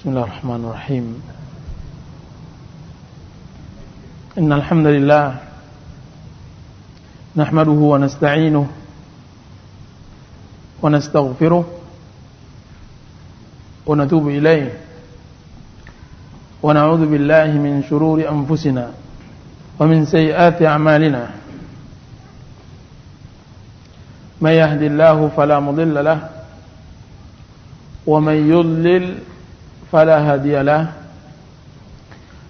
Bismillahirrahmanirrahim. Innal hamdalillah nahmaduhu wa nasta'inuhu wa nastaghfiruh wa natubu ilayhi wa na'udzu billahi min shururi anfusina wa min sayyiati a'malina. May yahdihillahu fala mudilla lahu wa may yudlil فلا هادي له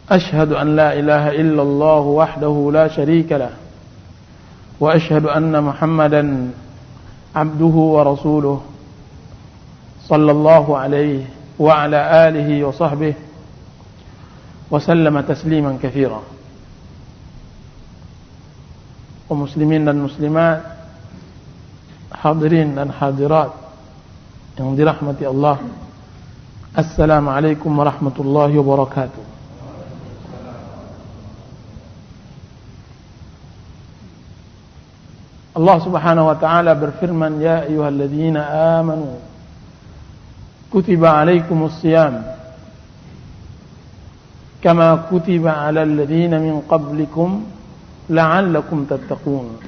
أشهد أن لا إله إلا الله وحده لا شريك له وأشهد أن محمدا عبده ورسوله صلى الله عليه وعلى آله وصحبه وسلم تسليما كثيرا. ومسلمين dan muslimat, hadirin dan hadirat yang dirahmati Allah, Assalamualaikum warahmatullahi wabarakatuh. Allah Subhanahu wa taala berfirman, ya ayyuhalladzina amanu kutiba alaikumus shiyam kama kutiba alal ladzina min qablikum la'allakum tattaqun.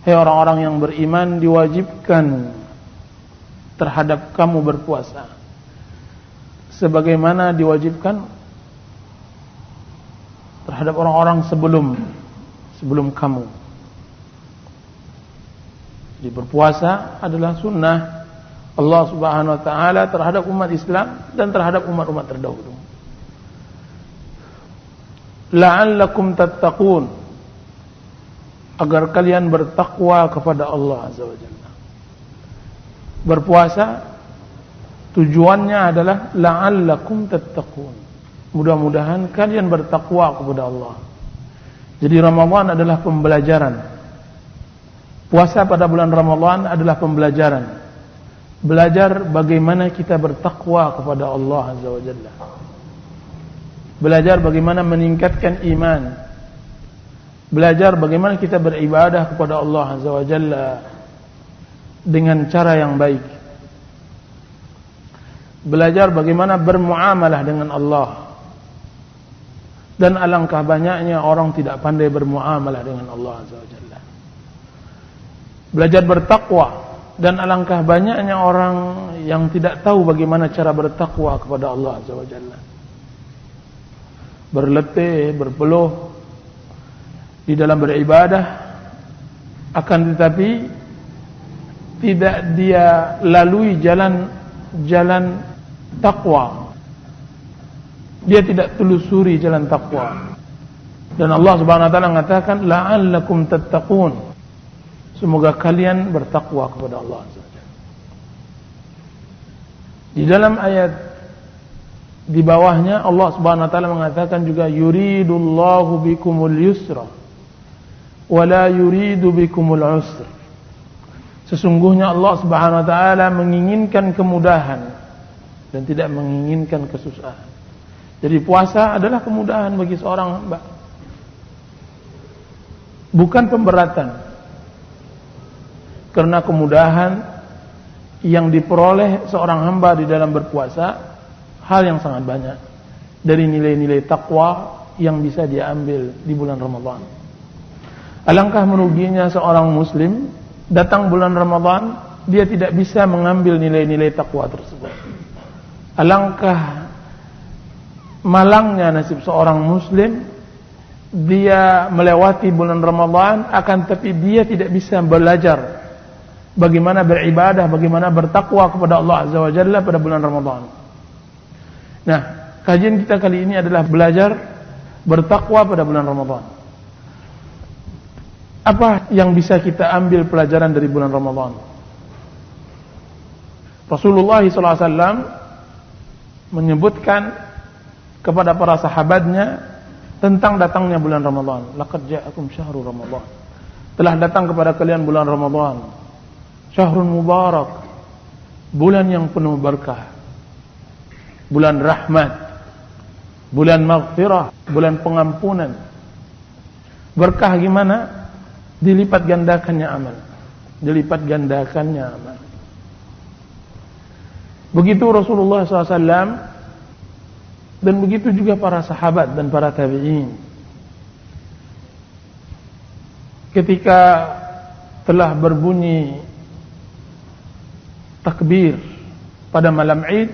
Hai orang-orang yang beriman, diwajibkan terhadap kamu berpuasa sebagaimana diwajibkan terhadap orang-orang sebelum kamu. Jadi berpuasa adalah sunnah Allah Subhanahu wa taala terhadap umat Islam dan terhadap umat-umat terdahulu. La'allakum tattaqun, agar kalian bertakwa kepada Allah Azza wa Jalla. Berpuasa tujuannya adalah la'allakum tattaqun, mudah-mudahan kalian bertakwa kepada Allah. Jadi Ramadan adalah pembelajaran. Puasa pada bulan Ramadan adalah pembelajaran. Belajar bagaimana kita bertakwa kepada Allah Azza wa Jalla. Belajar bagaimana meningkatkan iman. Belajar bagaimana kita beribadah kepada Allah Azza wa Jalla dengan cara yang baik. Belajar bagaimana bermuamalah dengan Allah. Dan alangkah banyaknya orang tidak pandai bermuamalah dengan Allah Azza wa Jalla. Belajar bertakwa, dan alangkah banyaknya orang yang tidak tahu bagaimana cara bertakwa kepada Allah Azza wa Jalla. Berletih, berpeluh di dalam beribadah, akan tetapi tidak dia lalui jalan takwa. Dia tidak telusuri jalan takwa. Dan Allah Subhanahu wa taala mengatakan la'allakum tattaqun, semoga kalian bertakwa kepada Allah Azza wa Jalla. Di dalam ayat di bawahnya Allah Subhanahu wa taala mengatakan juga yuridullahu bikumul yusra wa la yuridu bikumul usra. Sesungguhnya Allah Subhanahu wa taala menginginkan kemudahan dan tidak menginginkan kesusahan. Jadi puasa adalah kemudahan bagi seorang hamba, bukan pemberatan. Karena kemudahan yang diperoleh seorang hamba di dalam berpuasa hal yang sangat banyak dari nilai-nilai takwa yang bisa dia ambil di bulan Ramadan. Alangkah meruginya seorang muslim datang bulan Ramadan dia tidak bisa mengambil nilai-nilai takwa tersebut. Alangkah malangnya nasib seorang muslim, dia melewati bulan Ramadan akan tapi dia tidak bisa belajar bagaimana beribadah, bagaimana bertakwa kepada Allah Azza wa Jalla pada bulan Ramadan. Nah, kajian kita kali ini adalah belajar bertakwa pada bulan Ramadan. Apa yang bisa kita ambil pelajaran dari bulan Ramadan? Rasulullah SAW menyebutkan kepada para sahabatnya tentang datangnya bulan Ramadan. Laqad ja'akum syahrul Ramadan. Telah datang kepada kalian bulan Ramadan. Syahrun mubarak, bulan yang penuh berkah, bulan rahmat, bulan maghfirah, bulan pengampunan. Berkah gimana? Dilipat gandakannya amal. Dilipat gandakannya amal. Begitu Rasulullah SAW Dan begitu juga para sahabat dan para tabi'in. Ketika telah berbunyi takbir pada malam Id,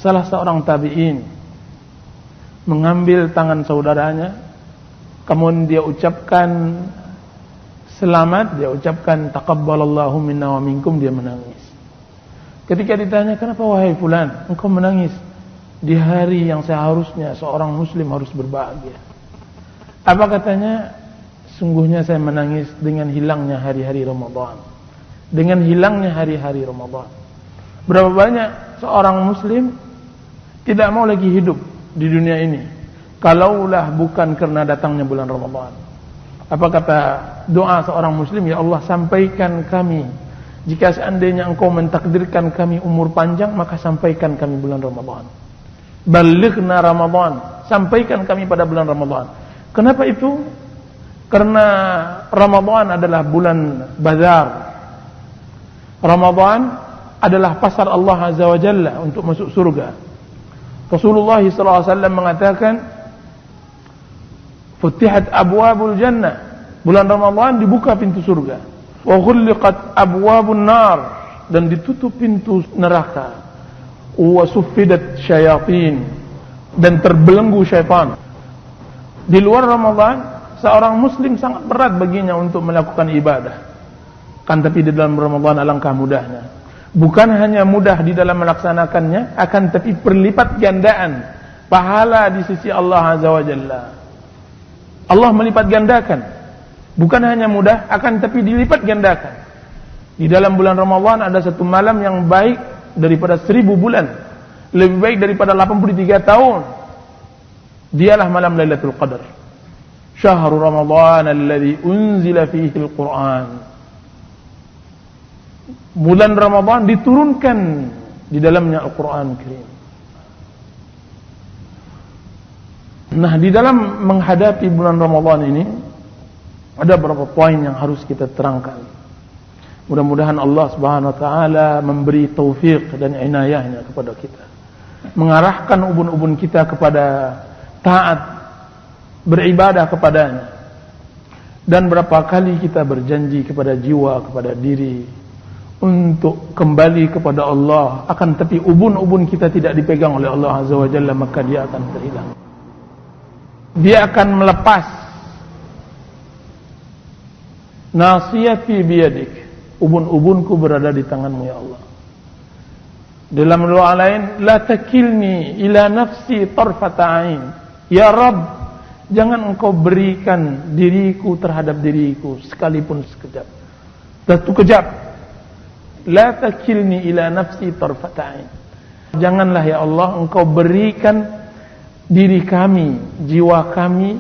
salah seorang tabi'in mengambil tangan saudaranya, kemudian dia ucapkan selamat, dia ucapkan taqabbalallahu minna wa minkum, dia menangis. Ketika ditanya, kenapa wahai fulan engkau menangis di hari yang seharusnya seorang muslim harus berbahagia? Apa katanya? Sungguhnya saya menangis dengan hilangnya hari-hari Ramadan. Dengan hilangnya hari-hari Ramadan. Berapa banyak seorang muslim tidak mau lagi hidup di dunia ini kalaulah bukan karena datangnya bulan Ramadan. Apa kata doa seorang muslim? Ya Allah, sampaikan kami, jika seandainya engkau mentakdirkan kami umur panjang, maka sampaikan kami bulan Ramadan. Balighna Ramadan, sampaikan kami pada bulan Ramadan. Kenapa itu? Karena Ramadan adalah bulan bazar. Ramadan adalah pasar Allah Azza wa Jalla untuk masuk surga. Rasulullah SAW mengatakan, Futihat abwabul jannah, bulan Ramadan dibuka pintu surga. Wa ghulliqat abwabun nar, dan ditutup pintu neraka. Wa suffidat syayatin, dan terbelenggu syaitan. Di luar Ramadan seorang muslim sangat berat baginya untuk melakukan ibadah. Kan tapi di dalam Ramadan alangkah mudahnya. Bukan hanya mudah di dalam melaksanakannya, akan tapi berlipat gandaan pahala di sisi Allah Azza wa Jalla. Allah melipat gandakan. Bukan hanya mudah, akan tapi dilipat gandakan. Di dalam bulan Ramadan ada satu malam yang baik daripada 1000 bulan. Lebih baik daripada 83 tahun. Dialah malam Lailatul Qadar. Syahrul Ramadan alladzi unzila fihi al-Qur'an. Bulan Ramadan diturunkan di dalamnya Al-Qur'an Karim. Nah, di dalam menghadapi bulan Ramadan ini ada beberapa poin yang harus kita terangkan. Mudah-mudahan Allah Subhanahu wa taala memberi taufik dan inayahnya kepada kita, mengarahkan ubun-ubun kita kepada taat, beribadah kepadanya. Dan berapa kali kita berjanji kepada jiwa, kepada diri untuk kembali kepada Allah, akan tapi ubun-ubun kita tidak dipegang oleh Allah Azza wa Jalla, maka dia akan terhilang. Dia akan melepas. Nasiyati biyadik, ubun-ubunku berada di tanganmu ya Allah. Dalam doa lain, la takilni ila nafsi tarfata ain. Ya Rabb, jangan engkau berikan diriku terhadap diriku sekalipun sekejap. Satu kejap. La takilni ila nafsi tarfata ain. Janganlah ya Allah engkau berikan diri kami, jiwa kami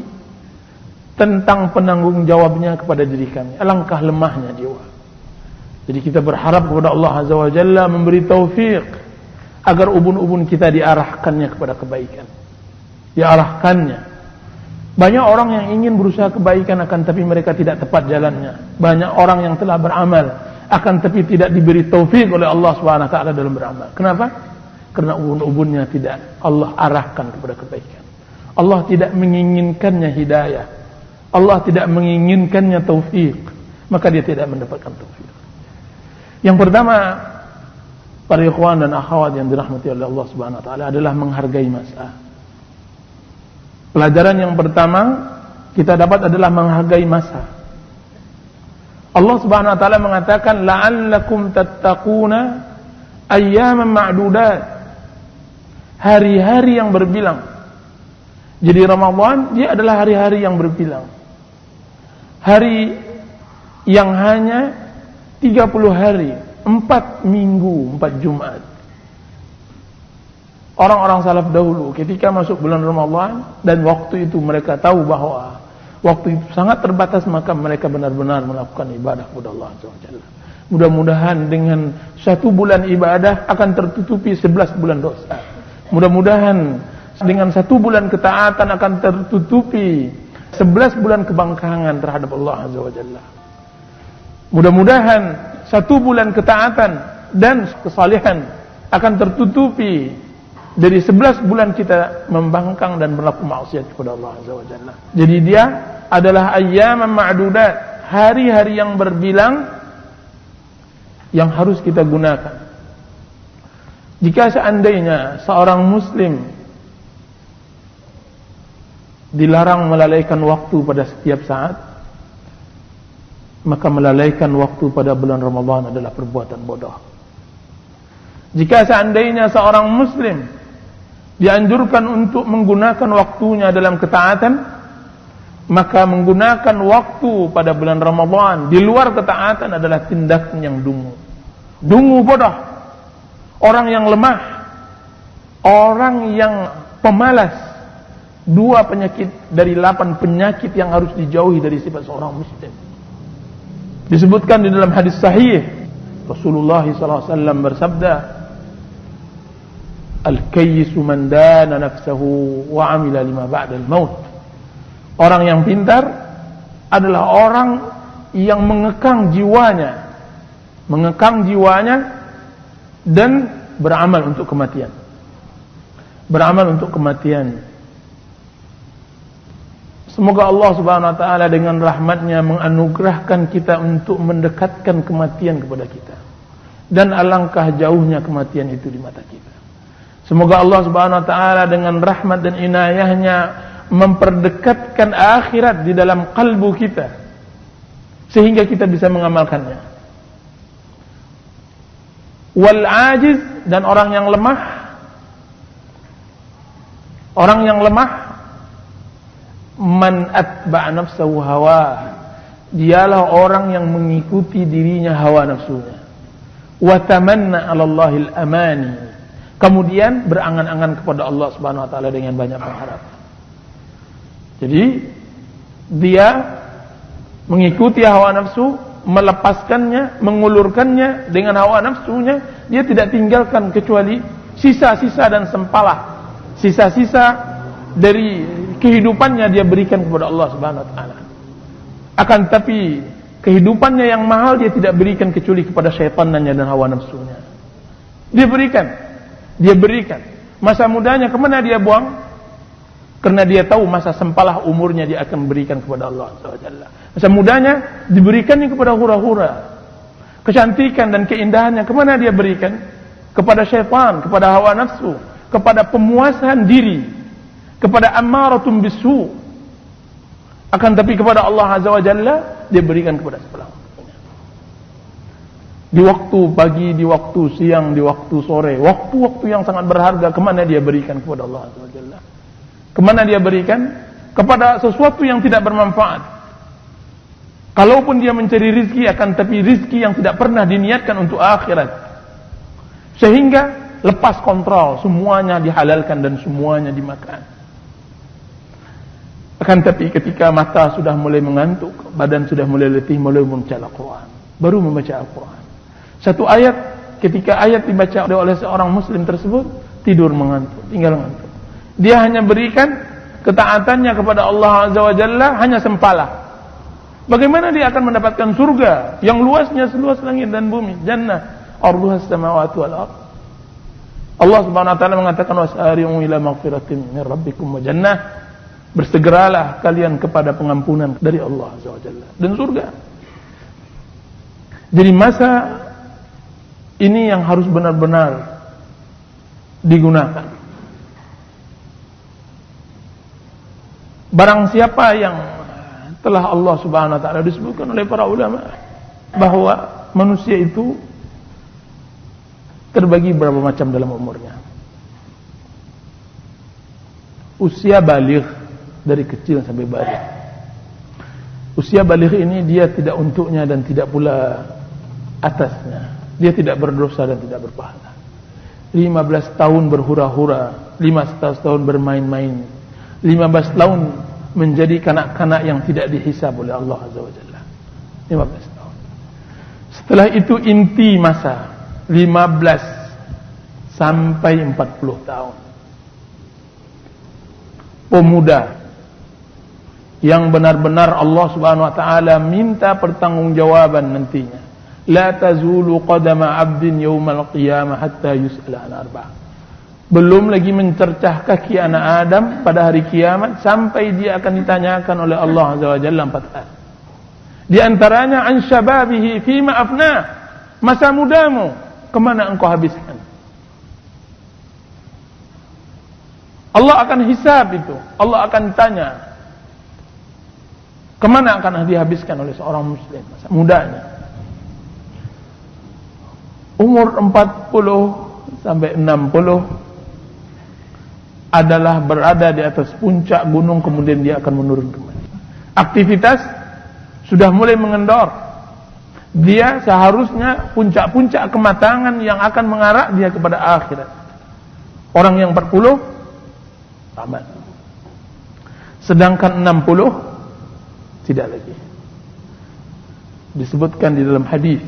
tentang penanggung jawabnya kepada diri kami. Alangkah lemahnya jiwa. Jadi kita berharap kepada Allah Azza wa Jalla memberi taufik agar ubun-ubun kita diarahkannya kepada kebaikan. Diarahkannya. Banyak orang yang ingin berusaha kebaikan akan tapi mereka tidak tepat jalannya. Banyak orang yang telah beramal akan tapi tidak diberi taufik oleh Allah Subhanahu wa taala dalam beramal. Kenapa? Karena ubun-ubunnya tidak Allah arahkan kepada kebaikan. Allah tidak menginginkannya hidayah. Allah tidak menginginkannya taufik, maka dia tidak mendapatkan taufik. Yang pertama, para ikhwan dan akhwat yang dirahmati oleh Allah Subhanahu wa taala, adalah menghargai masa. Pelajaran yang pertama kita dapat adalah menghargai masa. Allah Subhanahu wa taala mengatakan la'allakum tattaquna ayyaman ma'dudat. Hari-hari yang berbilang. Jadi Ramadan dia adalah hari-hari yang berbilang. Hari yang hanya 30 hari, 4 minggu, 4 Jumat. Orang-orang salaf dahulu ketika masuk bulan Ramadan dan waktu itu mereka tahu bahwa waktu itu sangat terbatas, maka mereka benar-benar melakukan ibadah kepada Allah Azza wa Jalla. Mudah-mudahan dengan 1 bulan ibadah akan tertutupi 11 bulan dosa. Mudah-mudahan dengan 1 bulan ketaatan akan tertutupi 11 bulan kebangkangan terhadap Allah Azza wa Jalla. Mudah-mudahan 1 bulan ketaatan dan kesalehan akan tertutupi dari 11 bulan kita membangkang dan berlaku maksiat kepada Allah Azza wa Jalla. Jadi dia adalah ayyaman ma'dudat, hari-hari yang berbilang yang harus kita gunakan. Jika seandainya seorang muslim dilarang melalaikan waktu pada setiap saat, maka melalaikan waktu pada bulan Ramadan adalah perbuatan bodoh. Jika seandainya seorang muslim dianjurkan untuk menggunakan waktunya dalam ketaatan, maka menggunakan waktu pada bulan Ramadan di luar ketaatan adalah tindakan yang dungu. Dungu, bodoh. Orang yang lemah, orang yang pemalas. 2 penyakit dari 8 penyakit yang harus dijauhi dari sifat seorang muslim. Disebutkan di dalam hadis sahih, Rasulullah SAW bersabda, Al-kayyisu man dana nafsahu wa amila lima ba'dal maut. Orang yang pintar adalah orang yang mengekang jiwanya dan beramal untuk kematian. Beramal untuk kematian. Semoga Allah Subhanahu wa taala dengan rahmatnya menganugerahkan kita untuk mendekatkan kematian kepada kita. Dan alangkah jauhnya kematian itu di mata kita. Semoga Allah Subhanahu wa taala dengan rahmat dan inayahnya memperdekatkan akhirat di dalam kalbu kita sehingga kita bisa mengamalkannya. Wal ajiz, dan orang yang lemah, man atba'a nafsahu hawa, dialah orang yang mengikuti dirinya hawa nafsunya. Wa tamanna 'ala Allahil amani, kemudian berangan-angan kepada Allah Subhanahu wa taala dengan banyak pengharapan. Jadi dia mengikuti hawa nafsu, melepaskannya, mengulurkannya dengan hawa nafsunya, dia tidak tinggalkan kecuali sisa-sisa dan sempalah. Sisa-sisa dari kehidupannya dia berikan kepada Allah Subhanahu wa taala. Akan tapi kehidupannya yang mahal dia tidak berikan kecuali kepada syaitannya dan hawa nafsunya. Dia berikan. Masa mudanya kemana dia buang? Karena dia tahu masa sempalah umurnya dia akan berikan kepada Allah SWT. Masa mudanya diberikannya kepada hura-hura. Kecantikan dan keindahannya kemana dia berikan? Kepada syaitan, kepada hawa nafsu, kepada pemuasan diri, kepada ammaratun bisu. Akan tapi kepada Allah Azza wa Jalla dia berikan kepada sebelah waktunya. Di waktu pagi, di waktu siang, di waktu sore, waktu-waktu yang sangat berharga, kemana dia berikan kepada Allah Azza wa Jalla? Kemana dia berikan? Kepada sesuatu yang tidak bermanfaat. Kalaupun dia mencari rizki, akan tapi rizki yang tidak pernah diniatkan untuk akhirat. Sehingga lepas kontrol, semuanya dihalalkan dan semuanya dimakan. Akan tapi ketika mata sudah mulai mengantuk, badan sudah mulai letih, mulai membaca Al-Quran. Baru membaca Al-Quran. Satu ayat, ketika ayat dibaca oleh seorang muslim tersebut, tidur mengantuk, tinggal mengantuk. Dia hanya berikan ketaatannya kepada Allah Azza wa Jalla hanya sempalah. Bagaimana dia akan mendapatkan surga yang luasnya seluas langit dan bumi? Jannah arduhas samawati wal ardh. Allah Subhanahu wa taala mengatakan wasari'u ila maghfiratin min rabbikum wa jannah. Bersegeralah kalian kepada pengampunan dari Allah Azza wa Jalla dan surga. Jadi masa ini yang harus benar-benar digunakan. Barang siapa yang telah Allah Subhanahu wa taala disebutkan oleh para ulama bahwa manusia itu terbagi berapa macam dalam umurnya. Usia baligh, dari kecil sampai baligh. Usia baligh ini dia tidak untuknya dan tidak pula atasnya. Dia tidak berdosa dan tidak berpahala. 15 tahun berhura-hura, 15 tahun bermain-main, 15 tahun menjadi kanak-kanak yang tidak dihisab oleh Allah Azza wa Jalla. 15 tahun. Setelah itu inti masa 15 sampai 40 tahun. Pemuda yang benar-benar Allah Subhanahu wa taala minta pertanggungjawaban nantinya. La tazulu qadama 'abdin yaumal qiyamah hatta yus'ala an arba'. Belum lagi mencercah kaki anak Adam pada hari kiamat, sampai dia akan ditanyakan oleh Allah Azza wa Jalla 4 hal. Di antaranya an syababihi fima afna, masa mudamu kemana engkau habiskan. Allah akan hisab itu. Allah akan tanya kemana akan dihabiskan oleh seorang muslim masa mudanya. Umur 40 sampai 60 adalah berada di atas puncak gunung, kemudian dia akan menurun kembali. Aktivitas sudah mulai mengendor. Dia seharusnya puncak-puncak kematangan yang akan mengarah dia kepada akhirat. Orang yang 40 tamat. Sedangkan 60 tidak lagi. Disebutkan di dalam hadis,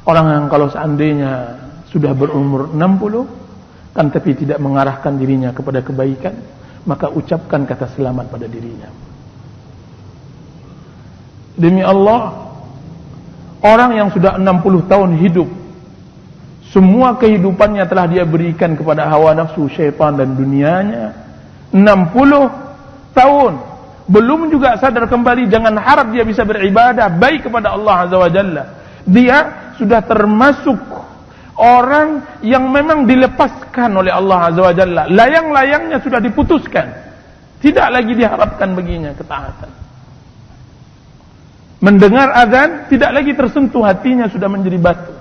orang yang kalau seandainya sudah berumur 60 kan tapi tidak mengarahkan dirinya kepada kebaikan, maka ucapkan kata selamat pada dirinya. Demi Allah, orang yang sudah 60 tahun hidup, semua kehidupannya telah dia berikan kepada hawa nafsu, syaitan dan dunianya. 60 tahun belum juga sadar kembali, jangan harap dia bisa beribadah baik kepada Allah Azza wa Jalla. Dia sudah termasuk orang yang memang dilepaskan oleh Allah Azza wa Jalla. Layang-layangnya sudah diputuskan. Tidak lagi diharapkan baginya ketaatan. Mendengar azan tidak lagi tersentuh hatinya, sudah menjadi batu.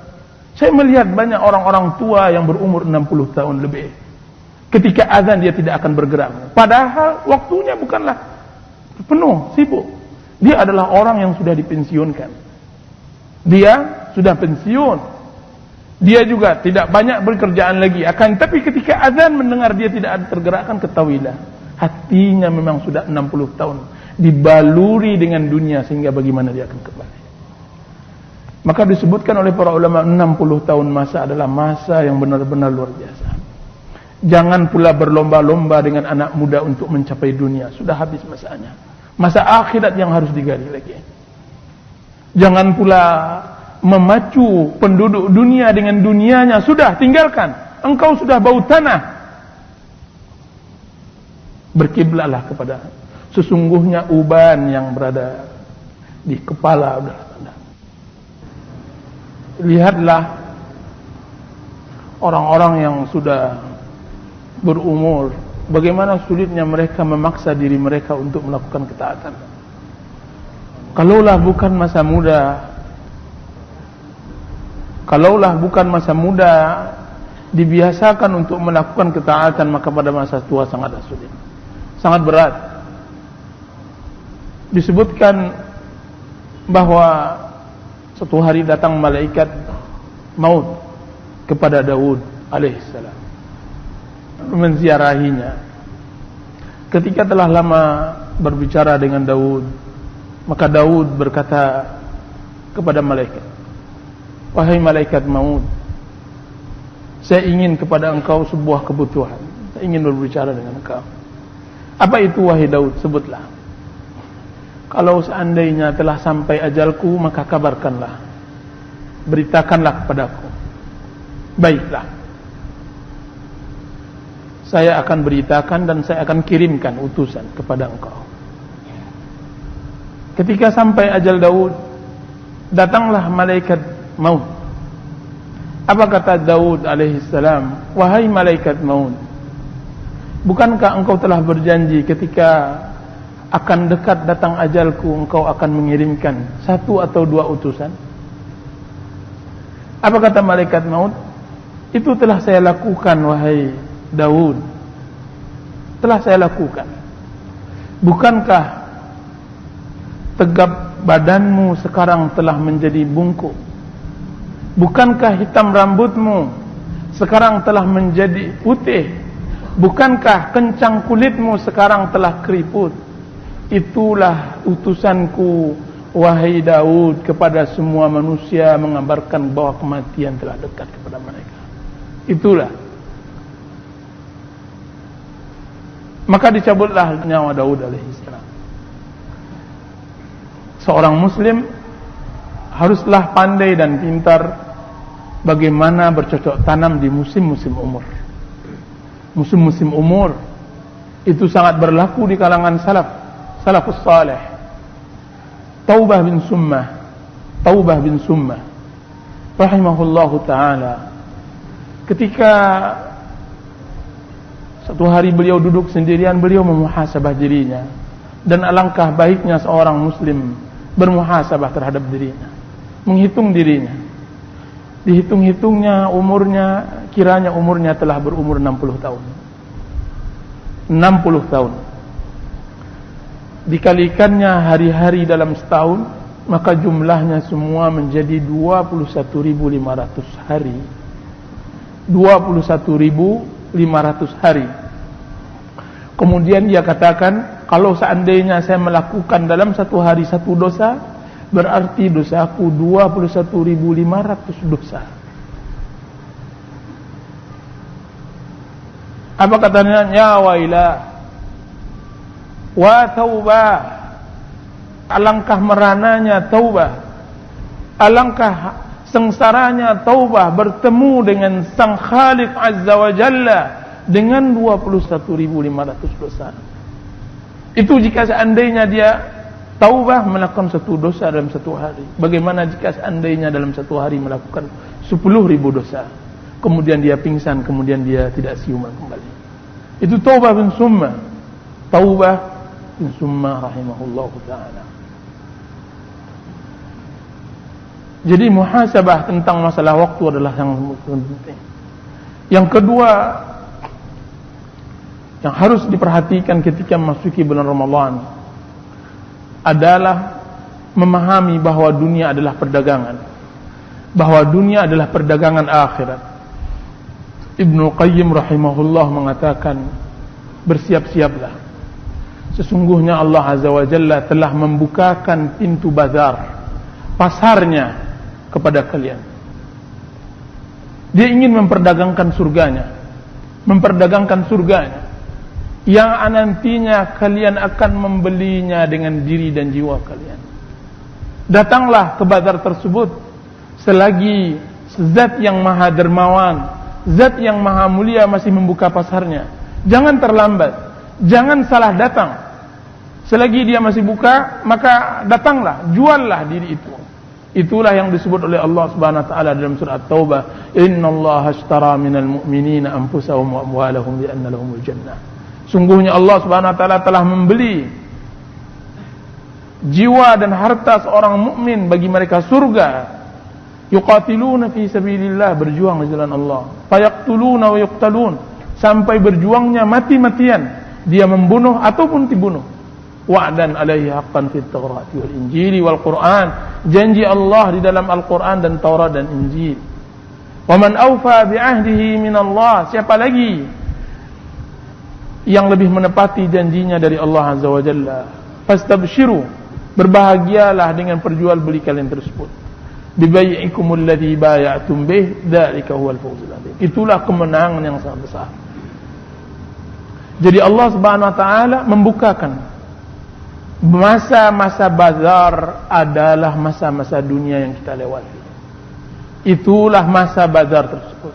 Saya melihat banyak orang-orang tua yang berumur 60 tahun lebih. Ketika azan dia tidak akan bergerak. Padahal waktunya bukanlah penuh, sibuk. Dia adalah orang yang sudah dipensiunkan. Dia sudah pensiun. Dia juga tidak banyak berkerjaan lagi. Akan tapi ketika azan mendengar dia tidak ada tergerakkan, ketahuilah hatinya memang sudah 60 tahun dibaluri dengan dunia, sehingga bagaimana dia akan kembali. Maka disebutkan oleh para ulama 60 tahun masa adalah masa yang benar-benar luar biasa. Jangan pula berlomba-lomba dengan anak muda untuk mencapai dunia. Sudah habis masanya. Masa akhirat yang harus digali lagi. Jangan pula memacu penduduk dunia dengan dunianya. Sudah, tinggalkan. Engkau sudah bau tanah. Berkiblatlah kepada sesungguhnya uban yang berada di kepala adalah tanah. Lihatlah orang-orang yang sudah berumur, bagaimana sulitnya mereka memaksa diri mereka untuk melakukan ketaatan. Kalaulah bukan masa muda, dibiasakan untuk melakukan ketaatan, maka pada masa tua sangatlah sulit, sangat berat. Disebutkan bahwa suatu hari datang malaikat maut kepada Daud alaihissalam, menziarahinya. Ketika telah lama berbicara dengan Daud, maka Daud berkata kepada malaikat, wahai malaikat maut, saya ingin kepada engkau sebuah kebutuhan. Saya ingin berbicara dengan engkau. Apa itu wahai Daud? Sebutlah. Kalau seandainya telah sampai ajalku, maka kabarkanlah, beritakanlah kepadaku. Baiklah, saya akan beritakan dan saya akan kirimkan utusan kepada engkau. Ketika sampai ajal Daud, datanglah malaikat maut. Apa kata Daud alaihissalam? Wahai malaikat maut, bukankah engkau telah berjanji ketika akan dekat datang ajalku, engkau akan mengirimkan 1 atau 2 utusan? Apa kata malaikat maut? Itu telah saya lakukan wahai Daud, telah saya lakukan. Bukankah tegap badanmu sekarang telah menjadi bungkuk? Bukankah hitam rambutmu sekarang telah menjadi putih? Bukankah kencang kulitmu sekarang telah keriput? Itulah utusanku wahai Daud kepada semua manusia, mengabarkan bahwa kematian telah dekat kepada mereka. Itulah. Maka dicabutlah nyawa Daud alaihissalam. Seorang muslim haruslah pandai dan pintar bagaimana bercocok tanam di musim-musim umur. Musim-musim umur itu sangat berlaku di kalangan salafus salih. Taubah bin Summah rahimahullahu ta'ala, ketika satu hari beliau duduk sendirian, beliau memuhasabah dirinya. Dan alangkah baiknya seorang muslim bermuhasabah terhadap dirinya, menghitung dirinya. Dihitung-hitungnya umurnya, kiranya umurnya telah berumur 60 tahun. 60 tahun. Dikalikannya hari-hari dalam setahun, maka jumlahnya semua menjadi 21.500 hari. 21.500 hari. Kemudian dia katakan, kalau seandainya saya melakukan dalam satu hari satu dosa, berarti dosaku 21.500 dosa. Apa katanya? Ya wailah wa taubah. Alangkah merananya taubah, alangkah sengsaranya taubah bertemu dengan Sang Khaliq Azza wa Jalla dengan 21.500 dosa. Itu jika seandainya dia taubah melakukan satu dosa dalam satu hari. Bagaimana jika seandainya dalam satu hari melakukan 10.000 dosa, kemudian dia pingsan, kemudian dia tidak siuman kembali. Itu Taubah bin Summah. Taubah bin Summah rahimahullahu ta'ala. Jadi muhasabah tentang masalah waktu adalah yang penting. Yang kedua yang harus diperhatikan ketika memasuki bulan Ramadan adalah memahami bahwa dunia adalah perdagangan, bahwa dunia adalah perdagangan akhirat. Ibnu Qayyim rahimahullah mengatakan, bersiap-siaplah, sesungguhnya Allah Azza wa Jalla telah membukakan pintu bazar, pasarnya kepada kalian. Dia ingin memperdagangkan surganya, yang nantinya kalian akan membelinya dengan diri dan jiwa kalian. Datanglah ke bazar tersebut selagi Zat yang Maha Dermawan, Zat yang Maha Mulia masih membuka pasarnya. Jangan terlambat, jangan salah datang. Selagi dia masih buka, maka datanglah, juallah diri itu. Itulah yang disebut oleh Allah Subhanahu wa taala dalam surah At-Taubah, "Innallaha ashtara minal mu'minina anfusahum wa amwalahum bi anna lahumul jannah." Sungguhnya Allah Subhanahu wa taala telah membeli jiwa dan harta seorang mukmin bagi mereka surga. Yuqatiluna fi sabilillah, berjuang di jalan Allah. Fayaqtuluna wa yuqtalun, sampai berjuangnya mati-matian, dia membunuh ataupun dibunuh. Wa'dan alaihi haqqan fit Taurati wal Injili wal Qur'an, janji Allah di dalam Al-Qur'an dan Taurat dan Injil. Wa man awfa bi ahdihi min Allah, siapa lagi yang lebih menepati janjinya dari Allah Azza wa Jalla. Fastabshiru, berbahagialah dengan perjual beli kalian tersebut. Bibai'ikumul ladzi bay'atum bih, dzalika huwal fawzul 'adzim. Itulah kemenangan yang sangat besar. Jadi Allah Subhanahu wa taala membukakan masa-masa bazar adalah masa-masa dunia yang kita lewati. Itulah masa bazar tersebut.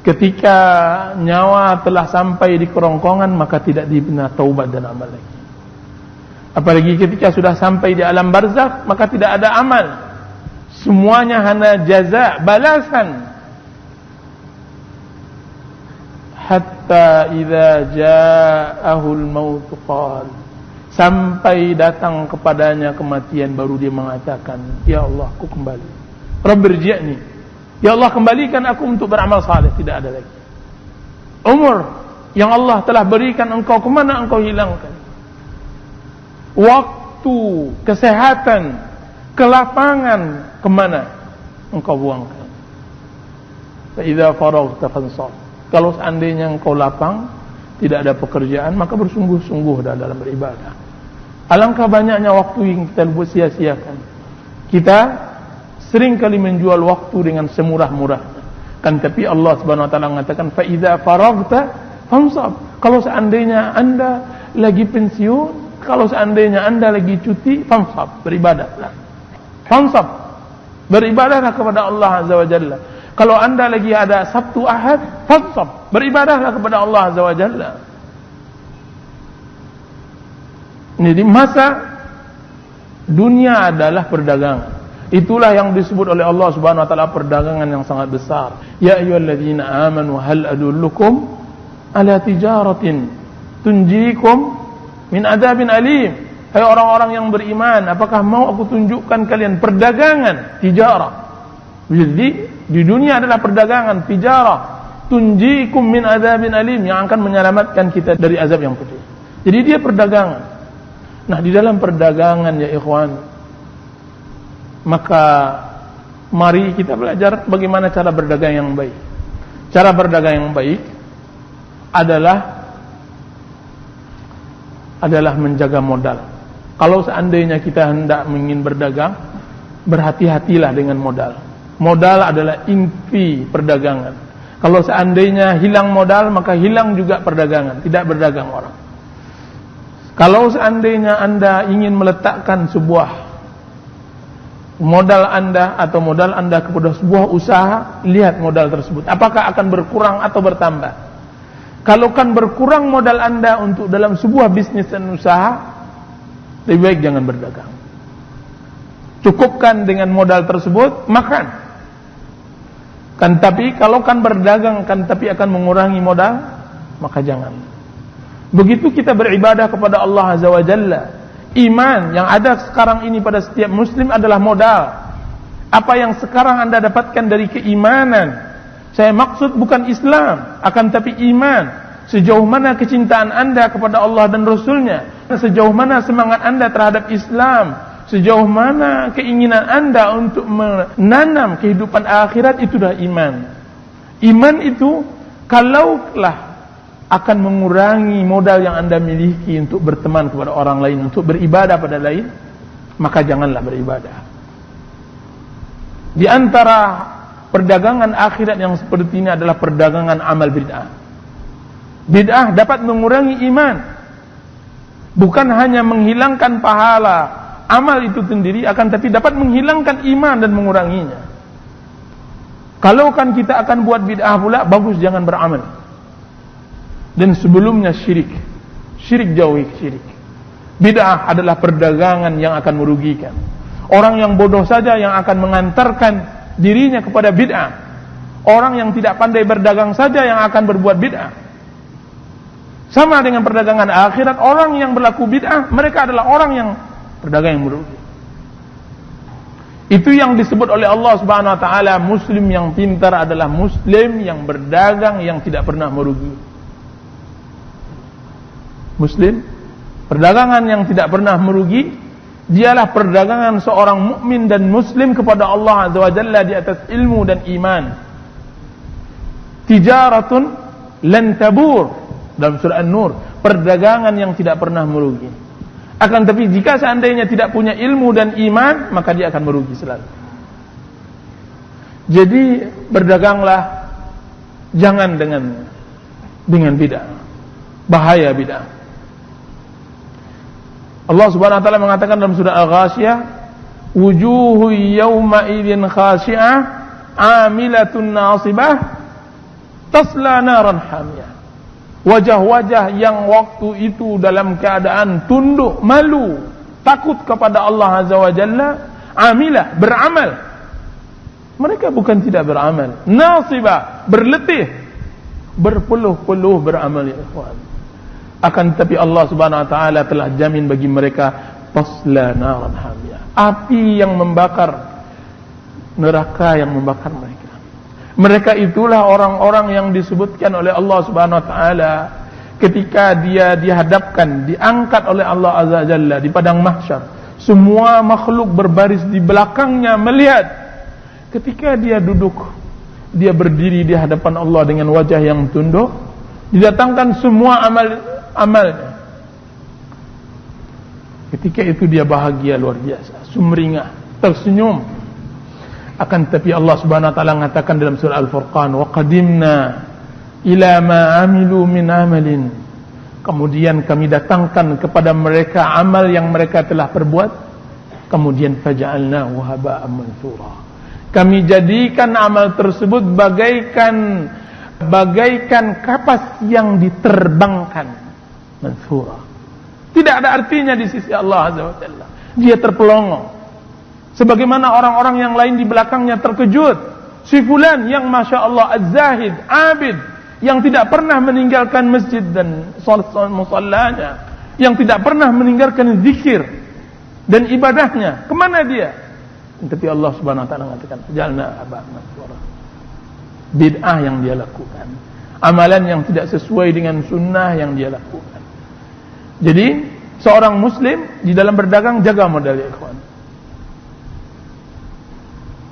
Ketika nyawa telah sampai di kerongkongan, maka tidak dibina taubat dan amal lagi. Apalagi ketika sudah sampai di alam barzakh, maka tidak ada amal. Semuanya hanya jaza, balasan. Hatta idza ja'ahul maut qala, sampai datang kepadanya kematian, baru dia mengatakan, ya Allah, aku kembali. Rabbirji'ni, ya Allah, kembalikan aku untuk beramal saleh. Tidak ada lagi. Umur yang Allah telah berikan engkau, kemana engkau hilangkan? Waktu, kesehatan, kelapangan, kemana engkau buangkan? Fa idza faraghta fansab, kalau seandainya engkau lapang, tidak ada pekerjaan, maka bersungguh-sungguh dalam beribadah. Alangkah banyaknya waktu yang kita sia-siakan. Kita sering kali menjual waktu dengan semurah-murahnya. Kan tapi Allah Subhanahu wa taala mengatakan, fa idza faraghta fansab, kalau seandainya Anda lagi pensiun, kalau seandainya Anda lagi cuti, fansab, beribadahlah. Fansab, beribadahlah kepada Allah Azza wa Jalla. Kalau Anda lagi ada Sabtu Ahad, fansab, beribadahlah kepada Allah Azza wa Jalla. Ini di masa dunia adalah perdagangan. Itulah yang disebut oleh Allah Subhanahu wa taala perdagangan yang sangat besar. Ya ayyuhalladzina amanu hal adullukum ala tijaratin tunjikum min adzabin alim. Hai orang-orang yang beriman, apakah mau aku tunjukkan kalian perdagangan, tijarah. Jadi di dunia adalah perdagangan, tijarah, tunjikum min adzabin alim, yang akan menyelamatkan kita dari azab yang pedih. Jadi dia perdagangan. Nah, di dalam perdagangan ya ikhwan, maka mari kita belajar bagaimana cara berdagang yang baik. Cara berdagang yang baik adalah menjaga modal. Kalau seandainya kita hendak ingin berdagang, berhati-hatilah dengan modal. Modal adalah inti perdagangan. Kalau seandainya hilang modal, maka hilang juga perdagangan, tidak berdagang orang. Kalau seandainya Anda ingin meletakkan sebuah modal Anda atau modal Anda kepada sebuah usaha, lihat modal tersebut apakah akan berkurang atau bertambah. Kalau kan berkurang modal Anda untuk dalam sebuah bisnis dan usaha, lebih baik jangan berdagang. Cukupkan dengan modal tersebut, makan. Kan tapi kalau kan berdagang kan tapi akan mengurangi modal, maka jangan. Begitu kita beribadah kepada Allah Azza wa Jalla. Iman yang ada sekarang ini pada setiap muslim adalah modal. Apa yang sekarang Anda dapatkan dari keimanan, saya maksud bukan Islam, akan tapi iman. Sejauh mana kecintaan Anda kepada Allah dan Rasulnya, sejauh mana semangat Anda terhadap Islam, sejauh mana keinginan Anda untuk menanam kehidupan akhirat, itu dah iman. Iman itu kalaulah akan mengurangi modal yang Anda miliki untuk berteman kepada orang lain, untuk beribadah pada lain, maka janganlah beribadah. Di antara perdagangan akhirat yang seperti ini adalah perdagangan amal bid'ah. Bid'ah dapat mengurangi iman, bukan hanya menghilangkan pahala amal itu sendiri, akan tapi dapat menghilangkan iman dan menguranginya. Kalau kan kita akan buat bid'ah pula, bagus jangan beramal. Dan sebelumnya syirik jauhi syirik. Bid'ah adalah perdagangan yang akan merugikan. Orang yang bodoh saja yang akan mengantarkan dirinya kepada bid'ah. Orang yang tidak pandai berdagang saja yang akan berbuat bid'ah. Sama dengan perdagangan akhirat, orang yang berlaku bid'ah, mereka adalah orang yang perdagang yang merugi. Itu yang disebut oleh Allah Subhanahu wa taala, muslim yang pintar adalah muslim yang berdagang yang tidak pernah merugi. Muslim, perdagangan yang tidak pernah merugi, dialah perdagangan seorang mukmin dan muslim kepada Allah Azza wa Jalla di atas ilmu dan iman. Tijaratun lan tabur, dalam surah An-Nur, perdagangan yang tidak pernah merugi. Akan tapi jika seandainya tidak punya ilmu dan iman, maka dia akan merugi selalu. Jadi berdaganglah jangan dengan bid'ah. Bahaya bid'ah. Allah Subhanahu wa taala mengatakan dalam surah Al-Ghasyiyah, wujuhu yawma idzin khashi'ah 'amilatun nasibah tasla naran hamiyah. Wajah-wajah yang waktu itu dalam keadaan tunduk, malu, takut kepada Allah Azza wa Jalla, amilah, beramal. Mereka bukan tidak beramal, nasibah, berletih, berpeluh-peluh beramal ya ikhwan. Akan tapi Allah Subhanahu wa taala telah jamin bagi mereka tasla naran hamiyah, api yang membakar, neraka yang membakar mereka. Mereka itulah orang-orang yang disebutkan oleh Allah Subhanahu wa taala ketika dia dihadapkan, diangkat oleh Allah Azza wa Jalla di padang mahsyar. Semua makhluk berbaris di belakangnya melihat. Ketika dia duduk, dia berdiri di hadapan Allah dengan wajah yang tunduk, didatangkan semua amalnya. Ketika itu dia bahagia luar biasa, sumringah, tersenyum. Akan tapi Allah Subhanahu wa taala mengatakan dalam surah Al-Furqan, wa qadimna ila ma amilu min amalin. Kemudian kami datangkan kepada mereka amal yang mereka telah perbuat, kemudian faja'alnahu haba'an mansura. Kami jadikan amal tersebut bagaikan kapas yang diterbangkan. Mansura. Tidak ada artinya di sisi Allah Azza wa Jalla. Dia terpelongo. Sebagaimana orang-orang yang lain di belakangnya terkejut. Si fulan yang Masya Allah az-zahid, abid, yang tidak pernah meninggalkan masjid dan musallanya, yang tidak pernah meninggalkan zikir dan ibadahnya. Kemana dia? Tapi Allah Subhanahu wa taala mengatakan, "Jalna aba mansura." Bid'ah yang dia lakukan, amalan yang tidak sesuai dengan sunnah yang dia lakukan. Jadi, seorang muslim di dalam berdagang jaga modal, ya ikhwan.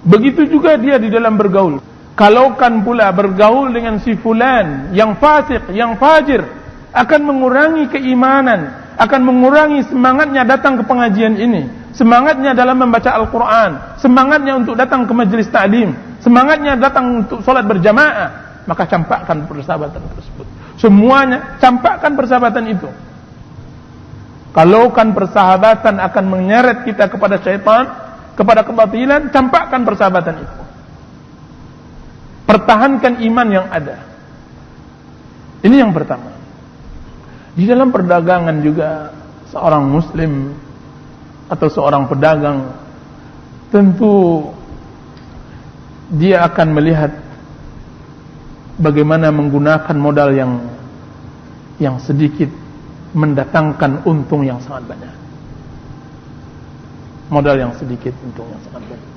Begitu juga dia di dalam bergaul. Kalaukan pula bergaul dengan si fulan yang fasik, yang fajir, akan mengurangi keimanan, akan mengurangi semangatnya datang ke pengajian ini, semangatnya dalam membaca Al-Quran, semangatnya untuk datang ke majelis ta'lim, semangatnya datang untuk sholat berjamaah, maka campakkan persahabatan tersebut. Semuanya campakkan persahabatan itu. Kalaukan persahabatan akan menyeret kita kepada syaitan, kepada kebatilan, campakkan persahabatan itu. Pertahankan iman yang ada. Ini yang pertama. Di dalam perdagangan juga, seorang muslim atau seorang pedagang tentu dia akan melihat bagaimana menggunakan modal yang sedikit mendatangkan untung yang sangat banyak. Modal yang sedikit, untung yang sangat banyak.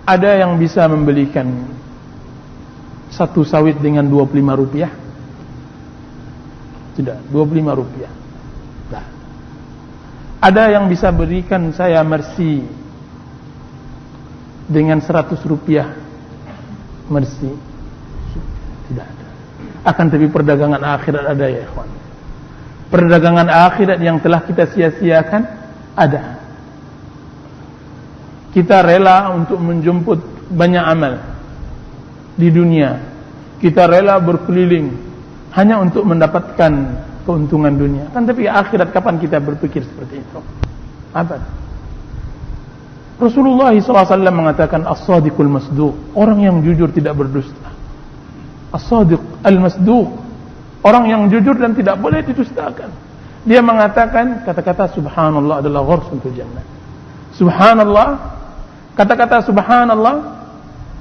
Ada yang bisa membelikan satu sawit dengan 25 rupiah? Tidak, 25 rupiah. Nah. Ada yang bisa berikan saya mercy dengan 100 rupiah? Mercy? Tidak ada. Akan tapi perdagangan akhirat ada, ya ikhwan. Perdagangan akhirat yang telah kita sia-siakan ada. Kita rela untuk menjemput banyak amal di dunia. Kita rela berkeliling hanya untuk mendapatkan keuntungan dunia. Kan tapi akhirat kapan kita berpikir seperti itu? Apa? Rasulullah SAW mengatakan as-sadiqul masduq, orang yang jujur tidak berdusta. As-sadiq al-masduq, orang yang jujur dan tidak boleh didustakan. Dia mengatakan kata-kata subhanallah adalah ghursun fil jannah. Subhanallah, kata-kata subhanallah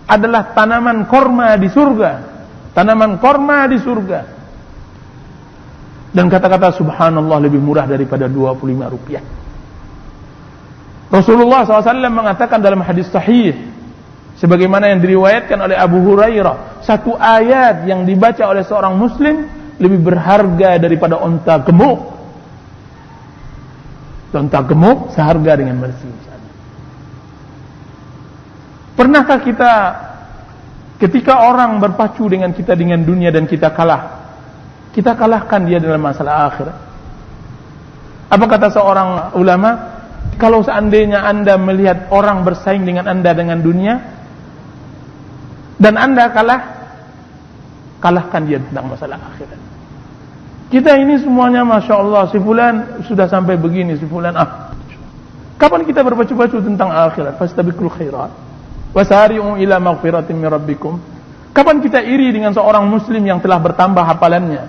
adalah tanaman korma di surga. Tanaman korma di surga. Dan kata-kata subhanallah lebih murah daripada 25 rupiah. Rasulullah SAW mengatakan dalam hadis sahih, sebagaimana yang diriwayatkan oleh Abu Hurairah, satu ayat yang dibaca oleh seorang muslim lebih berharga daripada onta gemuk. Onta gemuk seharga dengan mercy. Pernahkah kita ketika orang berpacu dengan kita dengan dunia dan kita kalah, kita kalahkan dia dalam masalah akhirat? Apa kata seorang ulama? Kalau seandainya Anda melihat orang bersaing dengan Anda dengan dunia dan Anda kalah, kalahkan dia tentang masalah akhirat. Kita ini semuanya Masya Allah, si fulan sudah sampai begini, si fulan kapan kita berpacu-pacu tentang akhirat? Fastabiqul khairat wasari'u ila maghfiratin min rabbikum. Kapan kita iri dengan seorang muslim yang telah bertambah hafalannya?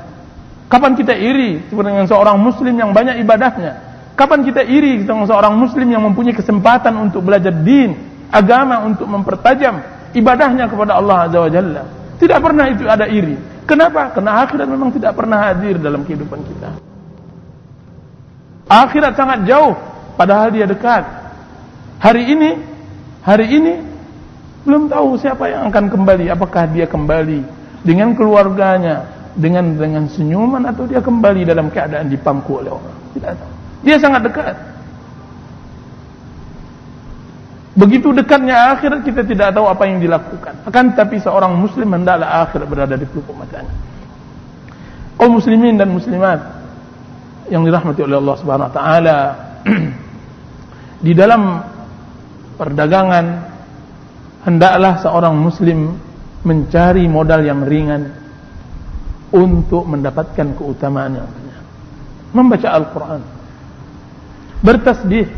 Kapan kita iri dengan seorang muslim yang banyak ibadahnya? Kapan kita iri dengan seorang muslim yang mempunyai kesempatan untuk belajar din, agama, untuk mempertajam ibadahnya kepada Allah Azza wa Jalla? Tidak pernah itu ada iri. Kenapa? Karena akhirat memang tidak pernah hadir dalam kehidupan kita. Akhirat sangat jauh, padahal dia dekat. Hari ini belum tahu siapa yang akan kembali. Apakah dia kembali dengan keluarganya, dengan senyuman, atau dia kembali dalam keadaan dipangku oleh orang? Tidak tahu. Dia sangat dekat. Begitu dekatnya akhirat, kita tidak tahu apa yang dilakukan. Akan tapi seorang muslim hendaklah akhirat berada di pelupuk matanya. Kaum muslimin dan muslimat yang dirahmati oleh Allah Subhanahu wa taala, di dalam perdagangan hendaklah seorang muslim mencari modal yang ringan untuk mendapatkan keutamaan yang banyak. Membaca Al-Quran, bertasbih,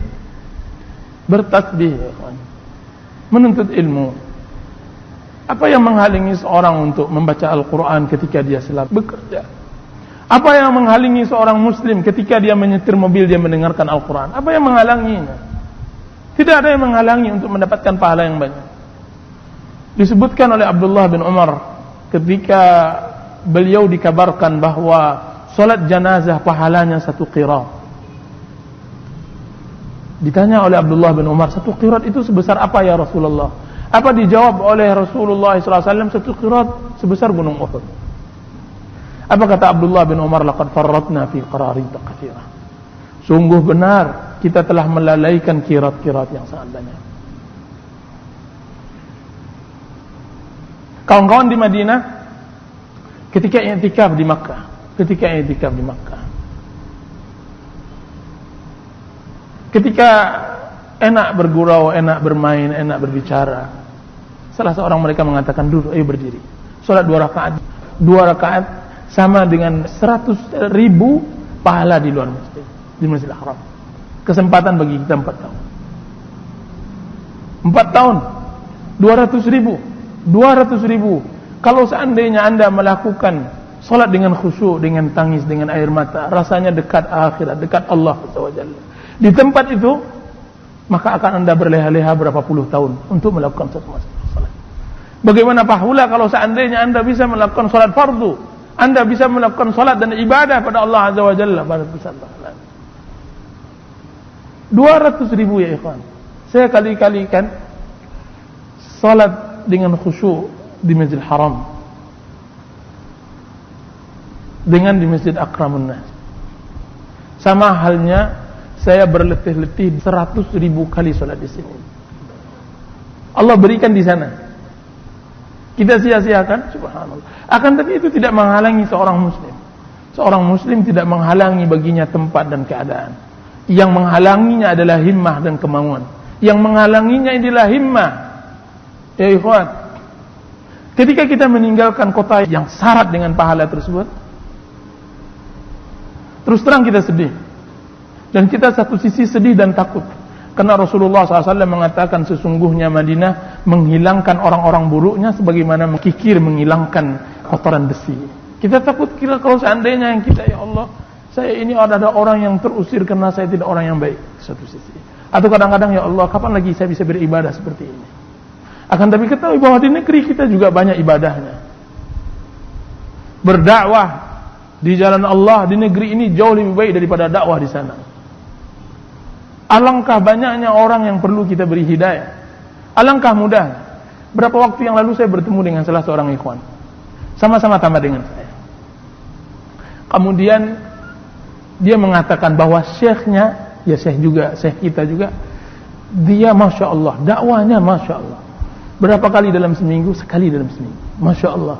ya ikhwan, menuntut ilmu. Apa yang menghalangi seorang untuk membaca Al-Quran ketika dia sedang bekerja? Apa yang menghalangi seorang muslim ketika dia menyetir mobil, dia mendengarkan Al-Quran? Apa yang menghalanginya? Tidak ada yang menghalangi untuk mendapatkan pahala yang banyak. Disebutkan oleh Abdullah bin Umar ketika beliau dikabarkan bahwa salat janazah pahalanya 1 qirat. Ditanya oleh Abdullah bin Umar, 1 qirat itu sebesar apa ya Rasulullah? Apa dijawab oleh Rasulullah SAW? 1 qirat sebesar gunung Uhud. Apa kata Abdullah bin Umar? Laqad farratna fi qararita katsirah. Sungguh benar kita telah melalaikan qirat-qirat yang sangat banyak. Kawan-kawan di Madinah ketika i'tikaf di Makkah, ketika enak bergurau, enak bermain, enak berbicara, salah seorang mereka mengatakan, duduk, ayo berdiri. Salat 2 rakaat. 2 rakaat sama dengan 100.000 pahala di luar masjid, di Masjidil Haram. Kesempatan bagi kita 4 tahun. 4 tahun 200.000. Kalau seandainya Anda melakukan salat dengan khusyuk, dengan tangis, dengan air mata, rasanya dekat akhirat, dekat Allah SWT. Di tempat itu, maka akan Anda berleha-leha berapa puluh tahun untuk melakukan satu salat. Bagaimana pula kalau seandainya Anda bisa melakukan salat fardu, Anda bisa melakukan salat dan ibadah pada Allah Azza wa Jalla pada pusat pahala. 200.000 ya ikhwan. Saya kali-kalikan salat dengan khusyuk di Masjidil Haram dengan di Masjid Akramun Nas. Sama halnya saya berletih-letih 100.000 kali salat di sini. Allah berikan di sana. Kita sia-siakan, subhanallah. Akan tapi itu tidak menghalangi seorang muslim. Seorang muslim tidak menghalangi baginya tempat dan keadaan. Yang menghalanginya adalah himmah dan kemauan. Yang menghalanginya adalah himmah. Ya ikhwan, ketika kita meninggalkan kota yang syarat dengan pahala tersebut, terus terang kita sedih. Dan kita satu sisi sedih dan takut. Karena Rasulullah SAW mengatakan sesungguhnya Madinah menghilangkan orang-orang buruknya sebagaimana kikir menghilangkan kotoran besi. Kita takut kira kalau seandainya yang kita, ya Allah, saya ini ada orang yang terusir karena saya tidak orang yang baik, satu sisi. Atau kadang-kadang, ya Allah, kapan lagi saya bisa beribadah seperti ini? Akan tapi ketahui bahwa di negeri kita juga banyak ibadahnya. Berdakwah di jalan Allah di negeri ini jauh lebih baik daripada dakwah di sana. Alangkah banyaknya orang yang perlu kita beri hidayah. Alangkah mudah. Berapa waktu yang lalu saya bertemu dengan salah seorang ikhwan, sama-sama tamat dengan saya. Kemudian dia mengatakan bahwa syekhnya, ya syekh juga, syekh kita juga, dia Masya Allah, dakwahnya Masya Allah. Berapa kali dalam seminggu? Sekali dalam seminggu. Masya Allah.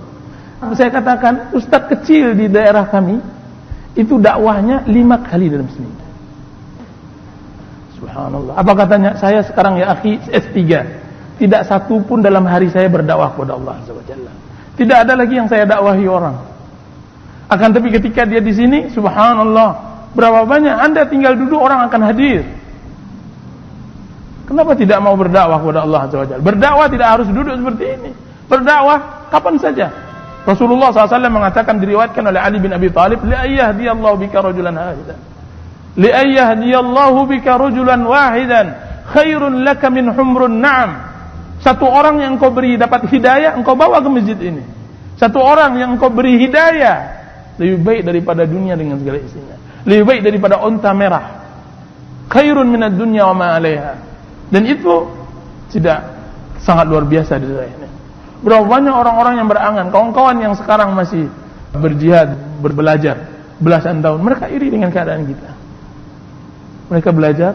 Saya katakan, ustaz kecil di daerah kami itu dakwahnya 5 kali dalam seminggu. Subhanallah. Apa katanya? Saya sekarang ya akhi S3. Tidak satu pun dalam hari saya berdakwah kepada Allah Azza wa Jalla. Tidak ada lagi yang saya dakwahi orang. Akan tapi ketika dia di sini, subhanallah, berapa banyak Anda tinggal duduk orang akan hadir. Kenapa tidak mau berdakwah kepada Allah Azza wa Jalla? Berdakwah tidak harus duduk seperti ini. Berdakwah kapan saja. Rasulullah SAW mengatakan, diriwayatkan oleh Ali bin Abi Thalib, li ayyahdiyallahu bika rajulan wahidan. Li ayyahdiyallahu bika rajulan wahidan khairun laka min humrun na'am. Satu orang yang engkau beri dapat hidayah, engkau bawa ke masjid ini. Satu orang yang engkau beri hidayah lebih baik daripada dunia dengan segala isinya. Lebih baik daripada unta merah. Khairun minad dunya wa ma 'alaiha. Dan itu tidak sangat luar biasa di daerah ini. Berapa banyak orang-orang yang berangan, kawan-kawan yang sekarang masih berjihad, berbelajar belasan tahun, mereka iri dengan keadaan kita. Mereka belajar,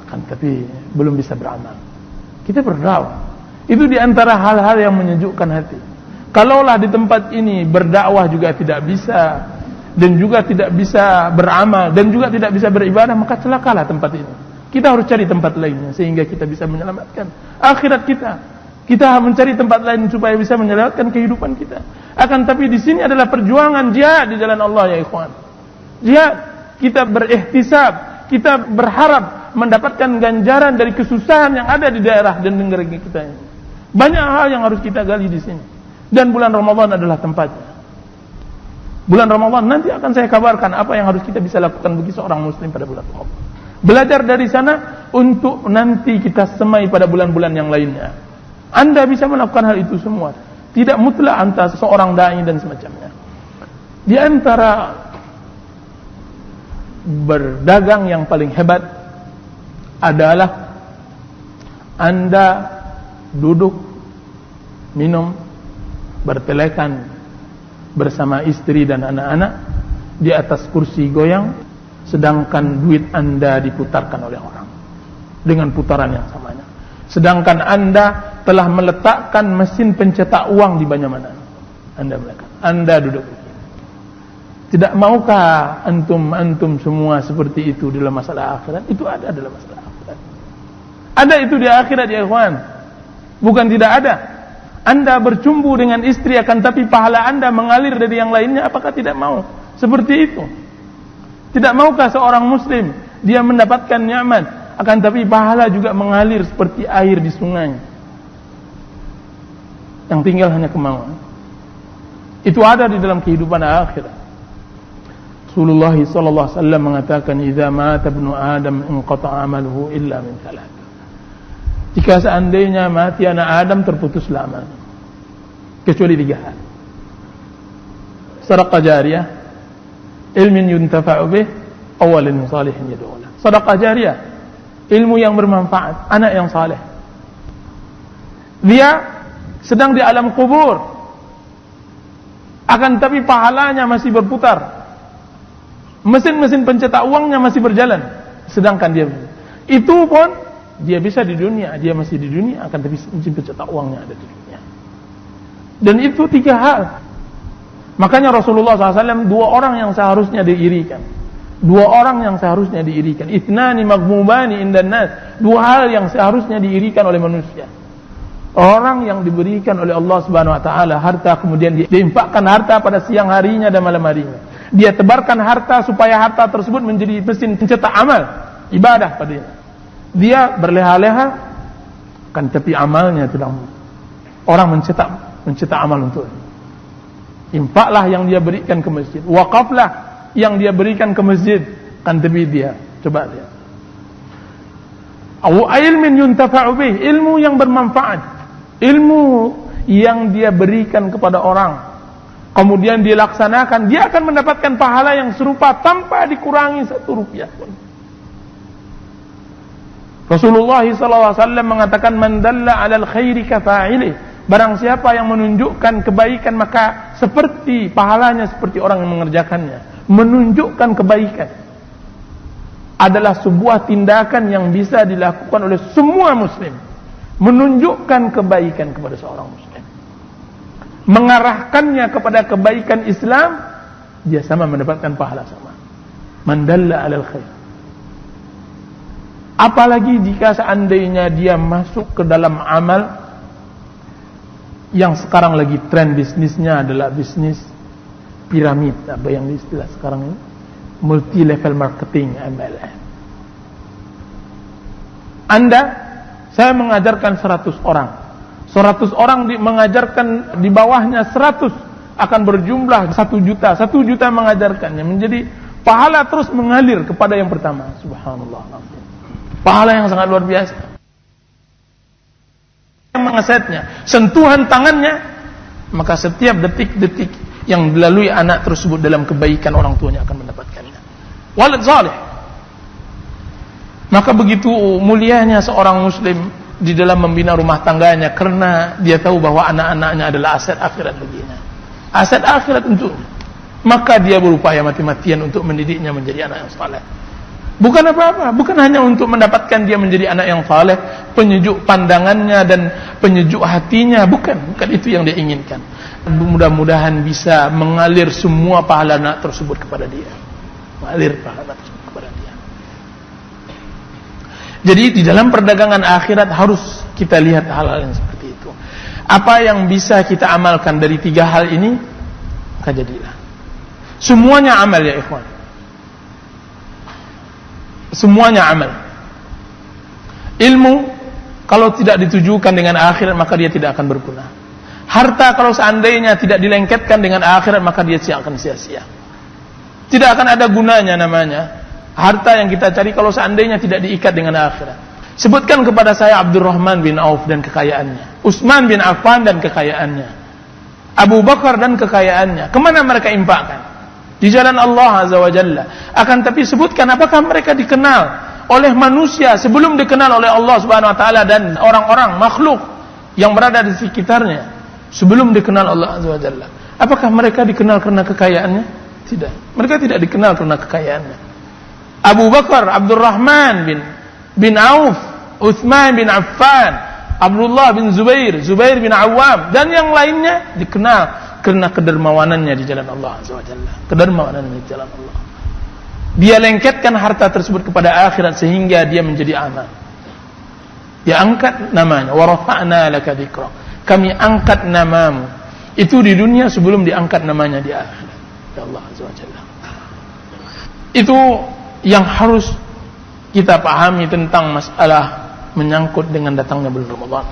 akan tapi belum bisa beramal. Kita berdakwah. Itu di antara hal-hal yang menyejukkan hati. Kalaulah di tempat ini berdakwah juga tidak bisa, dan juga tidak bisa beramal, dan juga tidak bisa beribadah, maka celakalah tempat ini. Kita harus cari tempat lainnya sehingga kita bisa menyelamatkan akhirat kita. Kita mencari tempat lain supaya bisa menyelamatkan kehidupan kita. Akan tapi di sini adalah perjuangan jihad di jalan Allah ya ikhwan. Jihad, kita berihtisab, kita berharap mendapatkan ganjaran dari kesusahan yang ada di daerah dan negeri kita ini. Banyak hal yang harus kita gali di sini. Dan bulan Ramadan adalah tempatnya. Bulan Ramadan nanti akan saya kabarkan apa yang harus kita bisa lakukan bagi seorang muslim pada bulan Ramadan. Belajar dari sana untuk nanti kita semai pada bulan-bulan yang lainnya. Anda bisa melakukan hal itu semua. Tidak mutlak antara seorang dai dan semacamnya. Di antara berdagang yang paling hebat adalah Anda duduk, minum, bertelekan bersama istri dan anak-anak di atas kursi goyang, sedangkan duit Anda diputarkan oleh orang dengan putaran yang samanya. Sedangkan Anda telah meletakkan mesin pencetak uang di mana-mana. Anda duduk begini. Tidak maukah antum semua seperti itu dalam masalah akhirat? Itu ada dalam masalah akhirat. Ada itu di akhirat ya ikhwan. Bukan tidak ada. Anda bercumbu dengan istri akan tapi pahala Anda mengalir dari yang lainnya, apakah tidak mau? Seperti itu. Tidak maukah seorang muslim dia mendapatkan nikmat akan tapi pahala juga mengalir seperti air di sungai. Yang tinggal hanya kemauan. Itu ada di dalam kehidupan akhirat. Rasulullah sallallahu alaihi wasallam mengatakan, "Idza mata ibnu Adam inqata'a amaluhu illa min thalath." Jika seandainya mati anak Adam, terputuslah amalnya kecuali 3 hal. Sedekah jariyah, ilmin yuntafa'u bih, aw waladin salihin yad'u lahu. Sedekah jariyah, ilmu yang bermanfaat, anak yang saleh. Dia sedang di alam kubur, akan tapi pahalanya masih berputar. Mesin-mesin pencetak uangnya masih berjalan, sedangkan dia itu pun dia bisa di dunia, dia masih di dunia, akan tapi mesin pencetak uangnya ada di dunia. Dan itu 3 hal. Makanya Rasulullah SAW 2 orang yang seharusnya diirikan. 2 orang yang seharusnya diirikan. Ithnani maghmumani indan nas. 2 hal yang seharusnya diirikan oleh manusia. Orang yang diberikan oleh Allah Subhanahu wa taala harta, kemudian diinfakkan harta pada siang harinya dan malam harinya. Dia tebarkan harta supaya harta tersebut menjadi mesin pencetak amal, ibadah padanya. Dia berleha-leha, kan tapi amalnya tidak. Orang mencetak amal untuknya. Infaklah yang dia berikan ke masjid, wakaflah yang dia berikan ke masjid, kan tapi dia coba lihat. Aw ilmin yuntafa'u bih, ilmu yang bermanfaat, ilmu yang dia berikan kepada orang, kemudian dilaksanakan, dia akan mendapatkan pahala yang serupa tanpa dikurangi 1 rupiah pun. Rasulullah SAW mengatakan, "Man dalla 'alal khairi kafa'ilih." Barang siapa yang menunjukkan kebaikan, maka seperti pahalanya seperti orang yang mengerjakannya. Menunjukkan kebaikan adalah sebuah tindakan yang bisa dilakukan oleh semua muslim. Menunjukkan kebaikan kepada seorang muslim, mengarahkannya kepada kebaikan Islam, dia sama mendapatkan pahala sama. Man dalla 'alal khair. Apalagi jika seandainya dia masuk ke dalam amal yang sekarang lagi tren bisnisnya adalah bisnis piramid, apa yang istilah sekarang ini, multi level marketing, MLM. Saya mengajarkan 100 orang. 100 orang mengajarkan di bawahnya 100 akan berjumlah 1 juta. 1 juta mengajarkannya, menjadi pahala terus mengalir kepada yang pertama. Subhanallah. Pahala yang sangat luar biasa. Yang mengesetnya, sentuhan tangannya, maka setiap detik-detik yang dilalui anak tersebut dalam kebaikan, orang tuanya akan mendapatkannya. Walad saleh. Maka begitu mulianya seorang muslim di dalam membina rumah tangganya, karena dia tahu bahwa anak-anaknya adalah aset akhirat baginya, aset akhirat untuknya. Maka dia berupaya mati-matian untuk mendidiknya menjadi anak yang saleh. Bukan apa-apa, bukan hanya untuk mendapatkan dia menjadi anak yang saleh, penyejuk pandangannya dan penyejuk hatinya, bukan itu yang dia inginkan. Mudah-mudahan bisa mengalir semua pahala anak tersebut kepada dia, mengalir pahala anak tersebut kepada dia. Jadi di dalam perdagangan akhirat harus kita lihat hal-hal yang seperti itu. Apa yang bisa kita amalkan dari 3 hal ini, maka jadilah. Semuanya amal ya ikhwan. Semuanya amal. Ilmu kalau tidak ditujukan dengan akhirat maka dia tidak akan berguna. Harta kalau seandainya tidak dilengketkan dengan akhirat maka dia akan sia-sia. Tidak akan ada gunanya namanya harta yang kita cari kalau seandainya tidak diikat dengan akhirat. Sebutkan kepada saya Abdurrahman bin Auf dan kekayaannya, Utsman bin Affan dan kekayaannya, Abu Bakar dan kekayaannya. Kemana mereka infakkan? Di jalan Allah Azza wa Jalla. Akan tapi sebutkan apakah mereka dikenal oleh manusia sebelum dikenal oleh Allah Subhanahu wa taala dan orang-orang makhluk yang berada di sekitarnya sebelum dikenal Allah Azza wa Jalla. Apakah mereka dikenal karena kekayaannya? Tidak. Mereka tidak dikenal karena kekayaannya. Abu Bakar, Abdurrahman bin Auf, Utsman bin Affan, Abdullah bin Zubair, Zubair bin Awam dan yang lainnya dikenal karena kedermawanannya di jalan Allah Azza wa Jalla. Kedermawanannya di jalan Allah. Dia lengketkan harta tersebut kepada akhirat sehingga dia menjadi amal. Dia angkat namanya, wa rafa'na laka dzikra. Kami angkat namamu. Itu di dunia sebelum diangkat namanya di akhirat. Ya Allah Azza wa Jalla. Itu yang harus kita pahami tentang masalah menyangkut dengan datangnya bulan Ramadan.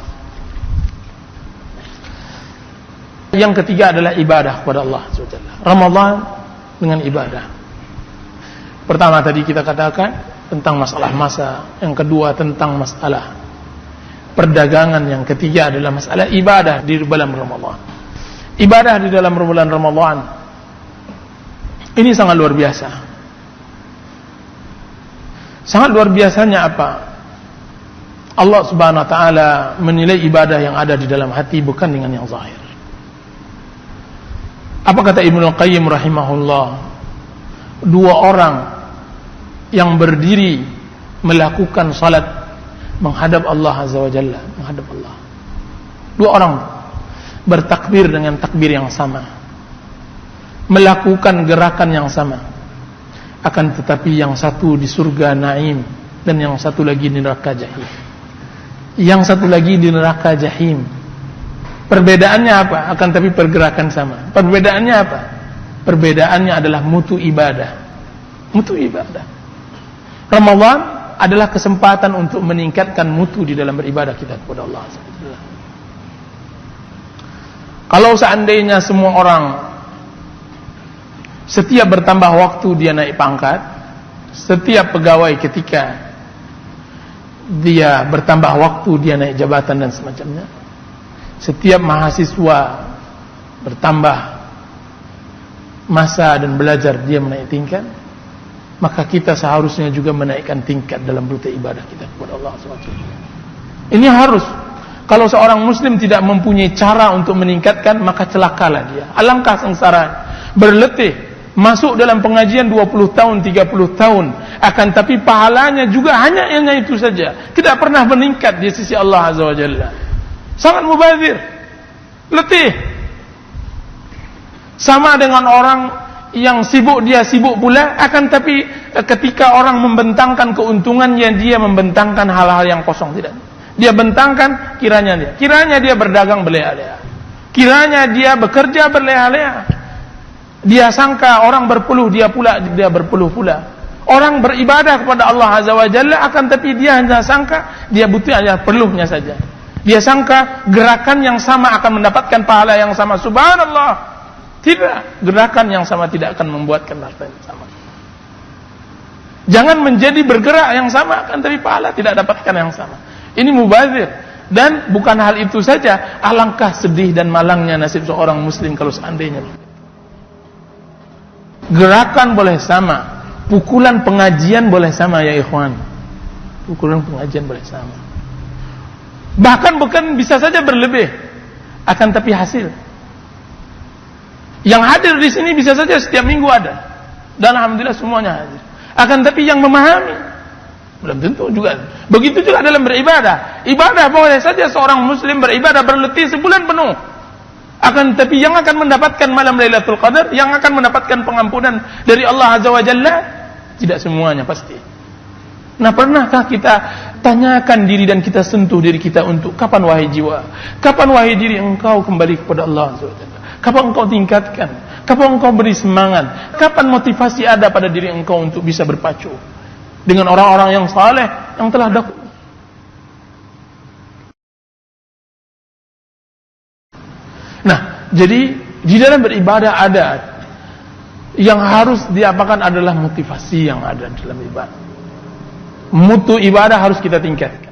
Yang ketiga adalah ibadah kepada Allah Azza wa Jalla. Ramadan dengan ibadah. Pertama tadi kita katakan tentang masalah masa, yang kedua tentang masalah perdagangan, yang ketiga adalah masalah ibadah di dalam Ramadan. Ibadah di dalam bulan Ramadan ini sangat luar biasa. Sangat luar biasanya apa? Allah Subhanahu wa taala menilai ibadah yang ada di dalam hati bukan dengan yang zahir. Apa kata Ibnu Qayyim rahimahullah? Dua orang yang berdiri melakukan salat menghadap Allah Azza wa Jalla, menghadap Allah. Dua orang bertakbir dengan takbir yang sama, melakukan gerakan yang sama. Akan tetapi yang satu di surga naim dan yang satu lagi di neraka jahim. Yang satu lagi di neraka jahim. Perbedaannya apa? Akan tapi pergerakan sama. Perbedaannya apa? Perbedaannya adalah mutu ibadah. Mutu ibadah. Ramadan adalah kesempatan untuk meningkatkan mutu di dalam beribadah kita kepada Allah. Kalau seandainya semua orang setiap bertambah waktu dia naik pangkat, setiap pegawai ketika dia bertambah waktu dia naik jabatan dan semacamnya, setiap mahasiswa bertambah masa dan belajar dia menaik tingkat, maka kita seharusnya juga menaikkan tingkat dalam beribadah kita kepada Allah SWT. Ini harus. Kalau seorang muslim tidak mempunyai cara untuk meningkatkan, maka celakalah dia. Alangkah sengsara, berletih masuk dalam pengajian 20 tahun, 30 tahun, akan tapi pahalanya juga hanya itu saja, tidak pernah meningkat di sisi Allah Azza wa Jalla. Sangat mubazir, letih. Sama dengan orang yang sibuk, dia sibuk pula, akan tapi ketika orang membentangkan keuntungannya, dia membentangkan hal-hal yang kosong. Tidak, dia bentangkan kiranya dia berdagang berleha-leha, kiranya dia bekerja berleha-leha. Dia sangka orang berpeluh, dia berpeluh pula. Orang beribadah kepada Allah Azza wa Jalla, akan tapi dia hanya sangka dia butuh hanya peluhnya saja. Dia sangka gerakan yang sama akan mendapatkan pahala yang sama. Subhanallah. Tidak, gerakan yang sama tidak akan membuatkan pahala yang sama. Jangan menjadi bergerak yang sama, akan tapi pahala tidak dapatkan yang sama. Ini mubazir. Dan bukan hal itu saja, alangkah sedih dan malangnya nasib seorang muslim kalau seandainya gerakan boleh sama, pukulan pengajian boleh sama ya ikhwan. Pukulan pengajian boleh sama. Bahkan bukan bisa saja berlebih, akan tapi hasil. Yang hadir di sini bisa saja setiap minggu ada, dan alhamdulillah semuanya hadir. Akan tapi yang memahami belum tentu juga. Begitu juga dalam beribadah. Ibadah boleh saja seorang muslim beribadah berletih sebulan penuh. Akan tapi yang akan mendapatkan malam Lailatul Qadar, yang akan mendapatkan pengampunan dari Allah Azza wa Jalla, tidak semuanya pasti. Nah, pernahkah kita tanyakan diri dan kita sentuh diri kita untuk kapan wahai jiwa, kapan wahai diri engkau kembali kepada Allah Azza wa Jalla? Kapan engkau tingkatkan? Kapan engkau beri semangat? Kapan motivasi ada pada diri engkau untuk bisa berpacu? dengan orang-orang yang saleh yang telah dahulu. Nah, jadi di dalam beribadah ada yang harus diapakan adalah motivasi yang ada dalam ibadah. Mutu ibadah harus kita tingkatkan.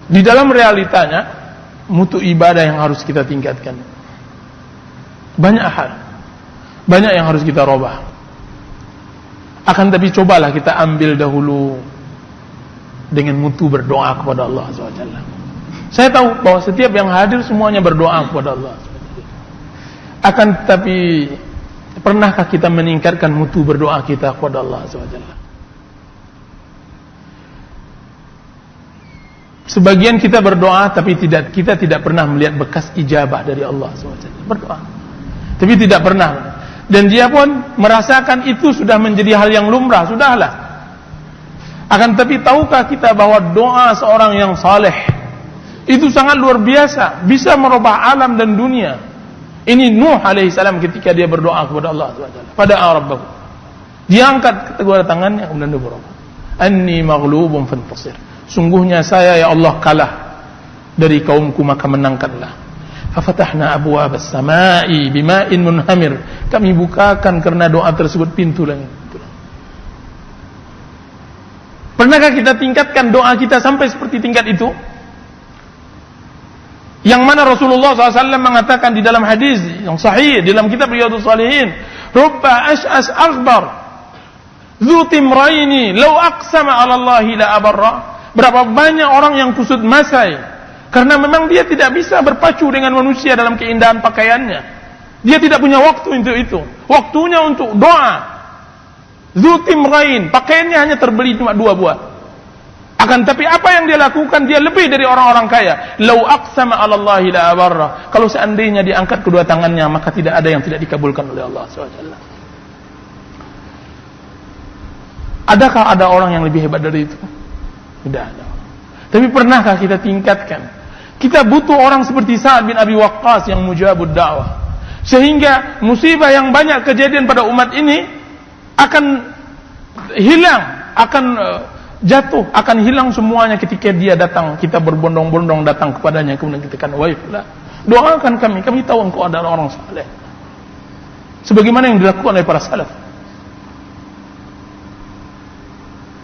Di dalam realitanya, mutu ibadah yang harus kita tingkatkan. Banyak hal, banyak yang harus kita robah. Akan tapi cobalah kita ambil dahulu dengan mutu berdoa kepada Allah SWT. Saya tahu bahwa setiap yang hadir semuanya berdoa kepada Allah. Akan tetapi, pernahkah kita meningkatkan mutu berdoa kita kepada Allah SWT? Sebagian kita berdoa, tapi kita tidak pernah melihat bekas ijabah dari Allah SWT. Berdoa, tapi tidak pernah. Dan dia pun merasakan itu sudah menjadi hal yang lumrah, sudahlah. Akan tetapi, tahukah kita bahwa doa seorang yang saleh itu sangat luar biasa, bisa merubah alam dan dunia. Ini Nuh alaihissalam ketika dia berdoa kepada Allah SWT. Pada Rabbahu, dia angkat kedua tangannya kemudian dia berdoa, Anni maghlubun fantasir. Sungguhnya saya ya Allah kalah dari kaumku, maka menangkanlah. Fafatahna abwaabas samaa'i bima'in munhamir. Kami bukakan karena doa tersebut pintu langit. Pernahkah kita tingkatkan doa kita sampai seperti tingkat itu? Yang mana Rasulullah SAW mengatakan di dalam hadis yang sahih dalam kitab Riyadhus Shalihin, Rubba ash'as akbar dzu timraini law aqsama 'ala Allahi la abarra. Berapa banyak orang yang kusut masai karena memang dia tidak bisa berpacu dengan manusia dalam keindahan pakaiannya. Dia tidak punya waktu untuk itu. Waktunya untuk doa. Dzu timrain, pakaiannya hanya terbeli cuma 2 buah. Akan tapi apa yang dia lakukan, dia lebih dari orang-orang kaya. Lau aqsama 'ala Allahi la abarra. Kalau seandainya dia angkat kedua tangannya, maka tidak ada yang tidak dikabulkan oleh Allah SWT. Adakah ada orang yang lebih hebat dari itu? Tidak ada. Tapi pernahkah kita tingkatkan? Kita butuh orang seperti Sa'ad bin Abi Waqqas yang mujabud da'wah. Sehingga musibah yang banyak kejadian pada umat ini akan hilang, akan jatuh, akan hilang semuanya ketika dia datang. Kita berbondong-bondong datang kepadanya, kemudian kita katakan, wahai fulan, doakan kami tahu engkau adalah orang saleh. Sebagaimana yang dilakukan oleh para salaf.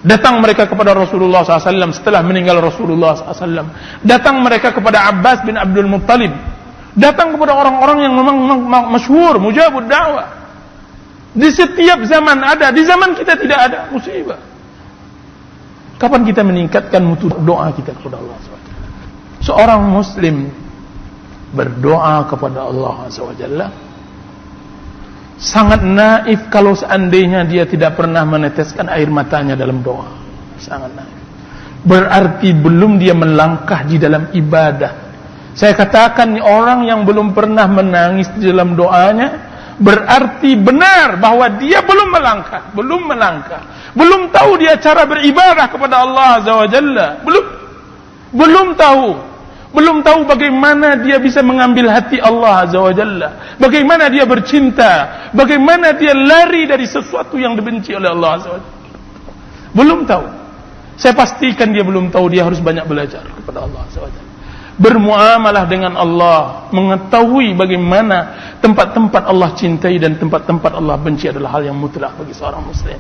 Datang mereka kepada Rasulullah SAW setelah meninggal Rasulullah SAW. Datang mereka kepada Abbas bin Abdul Muttalib. Datang kepada orang-orang yang memang masyhur, mujabud da'wah. Di setiap zaman ada, di zaman kita tidak ada musibah. Kapan kita meningkatkan mutu doa kita kepada Allah SWT? Seorang muslim berdoa kepada Allah SWT sangat naif kalau seandainya dia tidak pernah meneteskan air matanya dalam doa. Sangat naif. Berarti belum dia melangkah di dalam ibadah. Saya katakan, orang yang belum pernah menangis di dalam doanya berarti benar bahwa dia belum melangkah. Belum tahu dia cara beribadah kepada Allah Azza wa Jalla. Belum tahu bagaimana dia bisa mengambil hati Allah Azza wa Jalla. Bagaimana dia bercinta, bagaimana dia lari dari sesuatu yang dibenci oleh Allah Azza wa Jalla. Belum tahu. Saya pastikan dia belum tahu, dia harus banyak belajar kepada Allah Azza wa Jalla. Bermuamalah dengan Allah, mengetahui bagaimana tempat-tempat Allah cintai dan tempat-tempat Allah benci adalah hal yang mutlak bagi seorang muslim.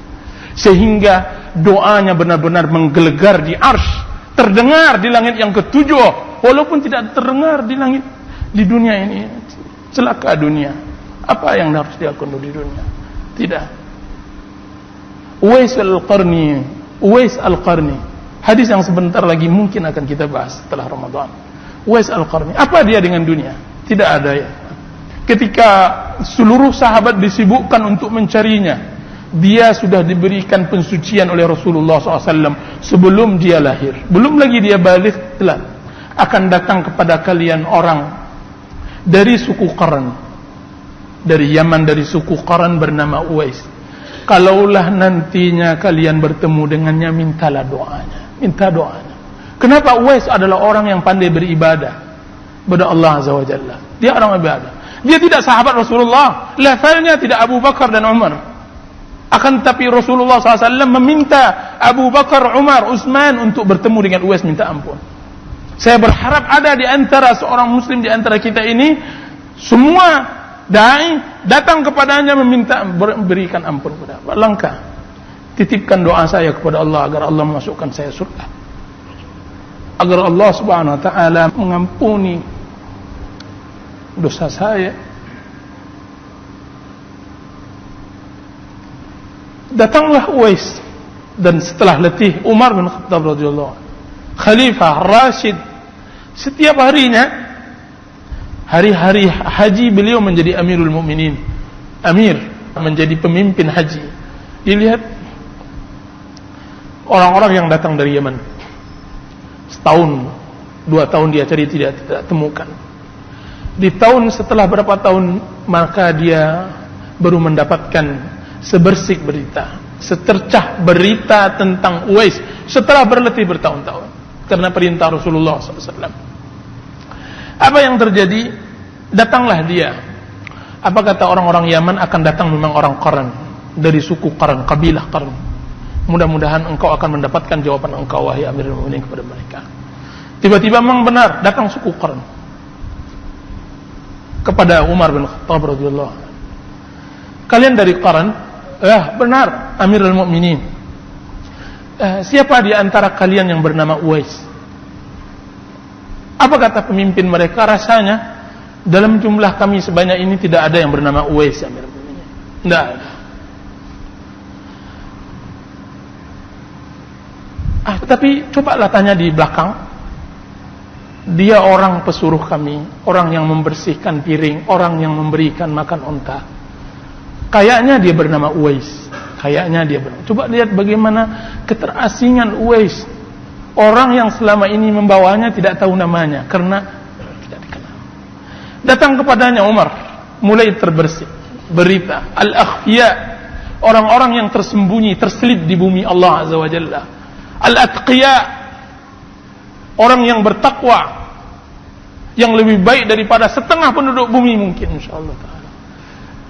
Sehingga doanya benar-benar menggelegar di arsy, terdengar di langit yang ketujuh, walaupun tidak terdengar di langit di dunia ini. Celaka dunia. Apa yang harus dilakukan di dunia? Tidak. Uwais Al-Qarni, hadis yang sebentar lagi mungkin akan kita bahas setelah Ramadan. Uwais Al-Qarni, apa dia dengan dunia? Tidak ada ya. Ketika seluruh sahabat disibukkan untuk mencarinya, dia sudah diberikan pensucian oleh Rasulullah SAW sebelum dia lahir. Belum lagi dia balik, telah akan datang kepada kalian orang dari suku Qarn, dari Yaman, dari suku Qarn bernama Uwais. Kalaulah nantinya kalian bertemu dengannya, mintalah doanya. Minta doanya. Kenapa? Uwais adalah orang yang pandai beribadah kepada Allah Azza wa Jalla. Dia orang ibadah. Dia tidak sahabat Rasulullah, levelnya tidak Abu Bakar dan Umar. Akan tetapi Rasulullah SAW meminta Abu Bakar, Umar, Utsman untuk bertemu dengan Uwais minta ampun. Saya berharap ada di antara seorang muslim di antara kita ini, semua dai datang kepadanya meminta berikan ampun kepada Allah. Langkah titipkan doa saya kepada Allah agar Allah memasukkan saya surga, agar Allah Subhanahu wa taala mengampuni dosa saya. Datanglah Uwais, dan setelah letih Umar bin Khattab radhiyallahu anhu, Khalifah Rashid, setiap harinya, hari-hari haji beliau menjadi Amirul Mukminin, menjadi pemimpin haji. Dilihat orang-orang yang datang dari Yaman, setahun, 2 tahun dia cari tidak temukan. Di tahun setelah berapa tahun, maka dia baru mendapatkan sebersih berita, secercah berita tentang Uwais setelah berletih bertahun-tahun karena perintah Rasulullah SAW. Apa yang terjadi? Datanglah dia. Apa kata orang-orang Yaman? Akan datang memang orang Qarn, dari suku Qarn, kabilah Qarn. Mudah-mudahan engkau akan mendapatkan jawaban engkau, wahai Amirul Mukminin, kepada mereka. Tiba-tiba memang benar datang suku Qarn kepada Umar bin Khattab radhiyallahu anhu. Kalian dari Qarn? Ya, benar Amirul Mukminin. Siapa di antara kalian yang bernama Uwais? Apa kata pemimpin mereka? Rasanya dalam jumlah kami sebanyak ini tidak ada yang bernama Uwais, Amirul Mukminin. Tidak ada. Tapi cobalah tanya di belakang. Dia orang pesuruh kami, orang yang membersihkan piring, orang yang memberikan makan unta. Kayaknya dia bernama Uwais. Kayaknya dia bernama. Coba lihat bagaimana keterasingan Uwais. Orang yang selama ini membawanya tidak tahu namanya karena tidak dikenal. Datang kepadanya Umar, mulai terbersih berita al-akhfiya, orang-orang yang tersembunyi, terselip di bumi Allah Azza wa Jalla. Al-atqiya, orang yang bertakwa, yang lebih baik daripada setengah penduduk bumi mungkin, insyaallah taala.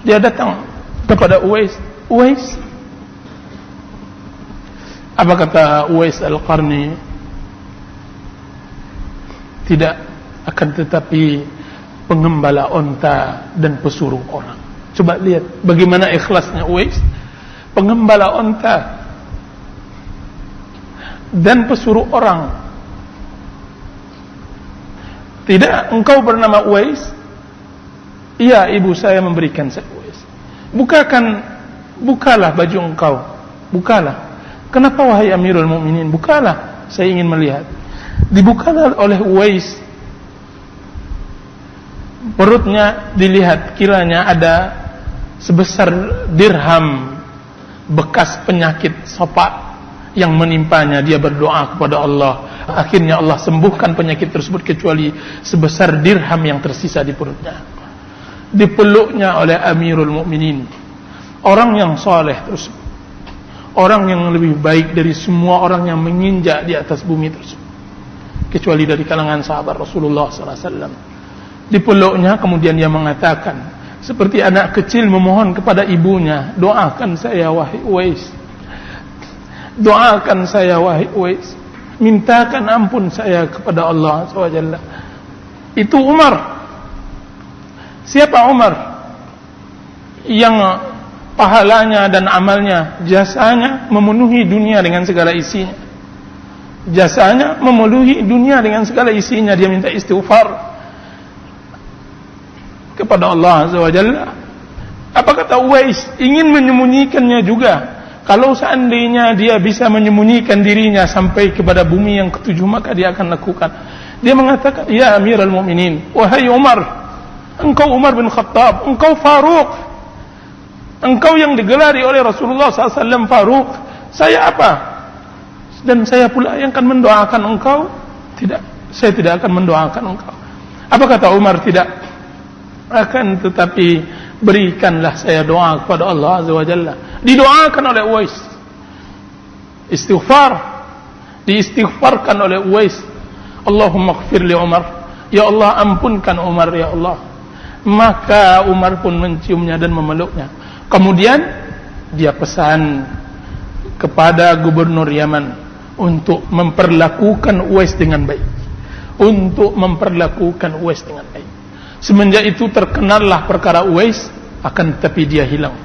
Dia datang kepada Uwais. Uwais, apa kata Uwais Al-Qarni? Tidak akan tetapi pengembala onta dan pesuruh orang. Coba lihat bagaimana ikhlasnya Uwais, pengembala onta dan pesuruh orang. Tidak, engkau bernama Uwais? Iya, ibu saya memberikan saya Uwais. Bukalah baju engkau. Bukalah. Kenapa wahai Amirul Mukminin? Bukalah, saya ingin melihat. Dibukalah oleh Uwais. Perutnya dilihat, kiranya ada sebesar dirham bekas penyakit sopak yang menimpanya. Dia berdoa kepada Allah. Akhirnya Allah sembuhkan penyakit tersebut kecuali sebesar dirham yang tersisa di perutnya. Dipeluknya oleh Amirul Mukminin, orang yang saleh tersebut, orang yang lebih baik dari semua orang yang menginjak di atas bumi tersebut, kecuali dari kalangan sahabat Rasulullah SAW. Dipeluknya, kemudian dia mengatakan seperti anak kecil memohon kepada ibunya, doakan saya wahai Uwais, doakan saya wahai Uwais, mintakan ampun saya kepada Allah SWT. Itu Umar. Siapa Umar? Yang pahalanya dan amalnya, jasanya memenuhi dunia dengan segala isinya. Jasanya memenuhi dunia dengan segala isinya. Dia minta istighfar kepada Allah Azza wa Jalla. Apa kata Uwais? Ingin menyembunyikannya juga. Kalau seandainya dia bisa menyembunyikan dirinya sampai kepada bumi yang ketujuh, maka dia akan lakukan. Dia mengatakan, ya Amirul Mukminin, wahai Umar, engkau Umar bin Khattab, engkau Faruq, engkau yang digelari oleh Rasulullah SAW Faruq. Saya apa? Dan saya pula yang akan mendoakan engkau? Tidak, saya tidak akan mendoakan engkau. Apa kata Umar? Tidak. Akan tetapi berikanlah saya doa kepada Allah Azza wa Jalla. Didoakan oleh Uwais. Istighfar. Diistighfarkan oleh Uwais. Allahumma ighfir li Umar. Ya Allah, ampunkan Umar ya Allah. Maka Umar pun menciumnya dan memeluknya. Kemudian dia pesan kepada gubernur Yaman untuk memperlakukan Uwais dengan baik. Untuk memperlakukan Uwais dengan baik. Semenjak itu terkenallah perkara Uwais, akan tetapi dia hilang.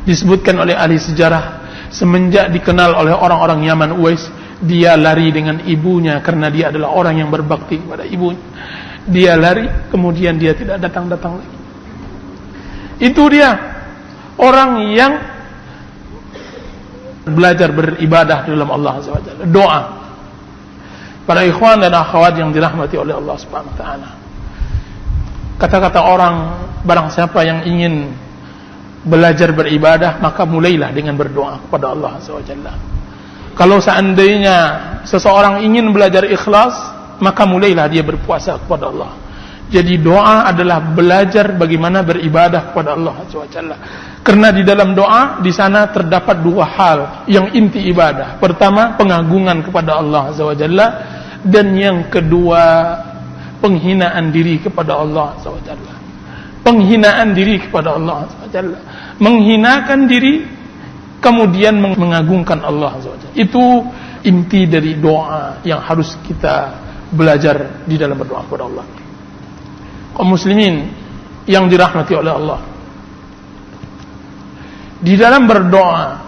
Disebutkan oleh ahli sejarah, semenjak dikenal oleh orang-orang Yaman Uwais, dia lari dengan ibunya karena dia adalah orang yang berbakti kepada ibunya. Dia lari, kemudian dia tidak datang-datang lagi. Itu dia orang yang belajar beribadah dalam Allah Azza wa Jalla, doa. Para ikhwan dan akhwat yang dirahmati oleh Allah Subhanahu wa taala. Kata-kata orang, barang siapa yang ingin belajar beribadah, maka mulailah dengan berdoa kepada Allah Azza wa Jalla. Kalau seandainya seseorang ingin belajar ikhlas, maka mulailah dia berpuasa kepada Allah. Jadi doa adalah belajar bagaimana beribadah kepada Allah Azza wa Jalla. Karena di dalam doa, di sana terdapat dua hal yang inti ibadah. Pertama, pengagungan kepada Allah Azza wa Jalla, dan yang kedua, penghinaan diri kepada Allah Azza wa Jalla. Penghinaan diri kepada Allah Azza wa Jalla. Menghinakan diri, kemudian mengagungkan Allah Azza wa Jalla. Itu inti dari doa yang harus kita belajar di dalam berdoa kepada Allah. Kaum muslimin yang dirahmati oleh Allah, di dalam berdoa,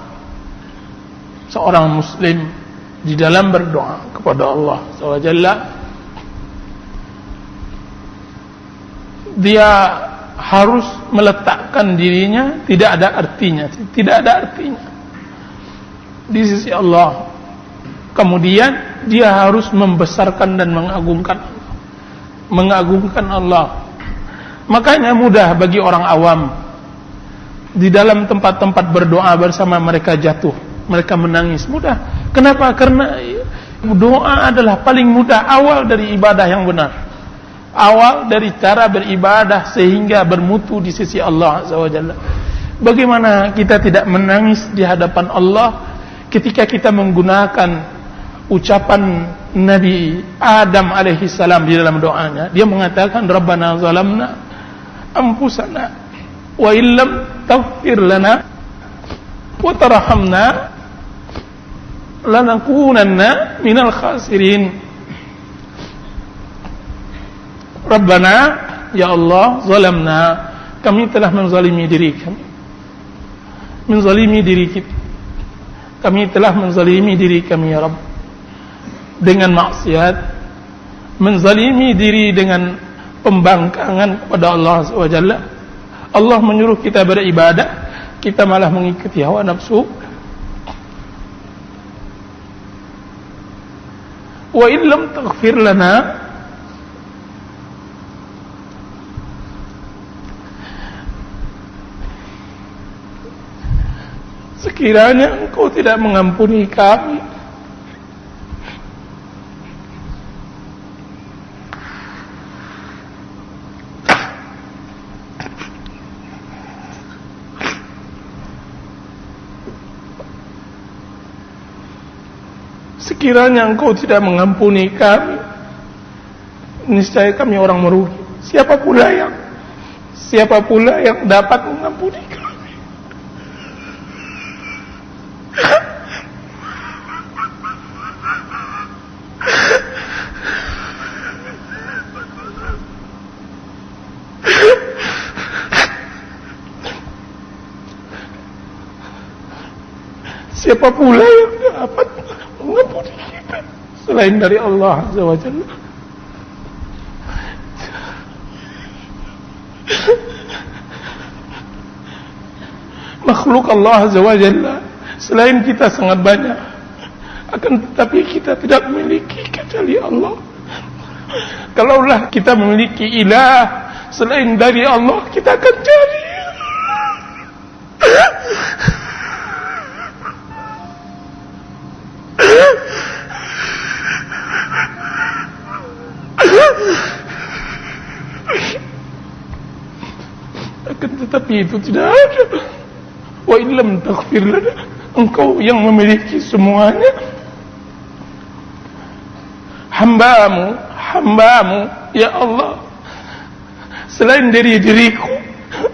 seorang muslim di dalam berdoa kepada Allah SWT, dia harus meletakkan dirinya tidak ada artinya di sisi Allah. Kemudian dia harus membesarkan dan mengagungkan Allah. Makanya mudah bagi orang awam di dalam tempat-tempat berdoa bersama mereka jatuh, mereka menangis, mudah. Kenapa? Karena doa adalah paling mudah, awal dari ibadah yang benar, awal dari cara beribadah sehingga bermutu di sisi Allah Azza wa Jalla. Bagaimana kita tidak menangis di hadapan Allah ketika kita menggunakan ucapan Nabi Adam alaihi salam di dalam doanya? Dia mengatakan, Rabbana zalamna anfusana wa illam taghfir lana wa tarhamna lanakunanna minal khasirin. Rabbana, ya Allah, zalamna, kami telah menzalimi diri kami. Menzalimi diri kita. Kami telah menzalimi diri kami, ya Rabb, dengan maksiat, menzalimi diri dengan pembangkangan kepada Allah SWT. Allah menyuruh kita beribadah, kita malah mengikuti hawa nafsu. Wa illam taghfir lana, sekiranya Engkau tidak mengampuni kami, sekiranya Engkau tidak mengampuni kami, niscaya kami orang merugi. Siapa pula yang dapat mengampuni kami? Siapa pula yang dapat mengampuni kita selain dari Allah Azza wa Jalla? Makhluk Allah Azza wa Jalla selain kita sangat banyak, akan tetapi kita tidak memiliki kecuali Allah. Kalaulah kita memiliki ilah selain dari Allah, kita akan cari. Akan tetapi itu tidak ada. Wa illam taghfir lana, Engkau yang memiliki semuanya. Hambamu, ya Allah, selain dari diriku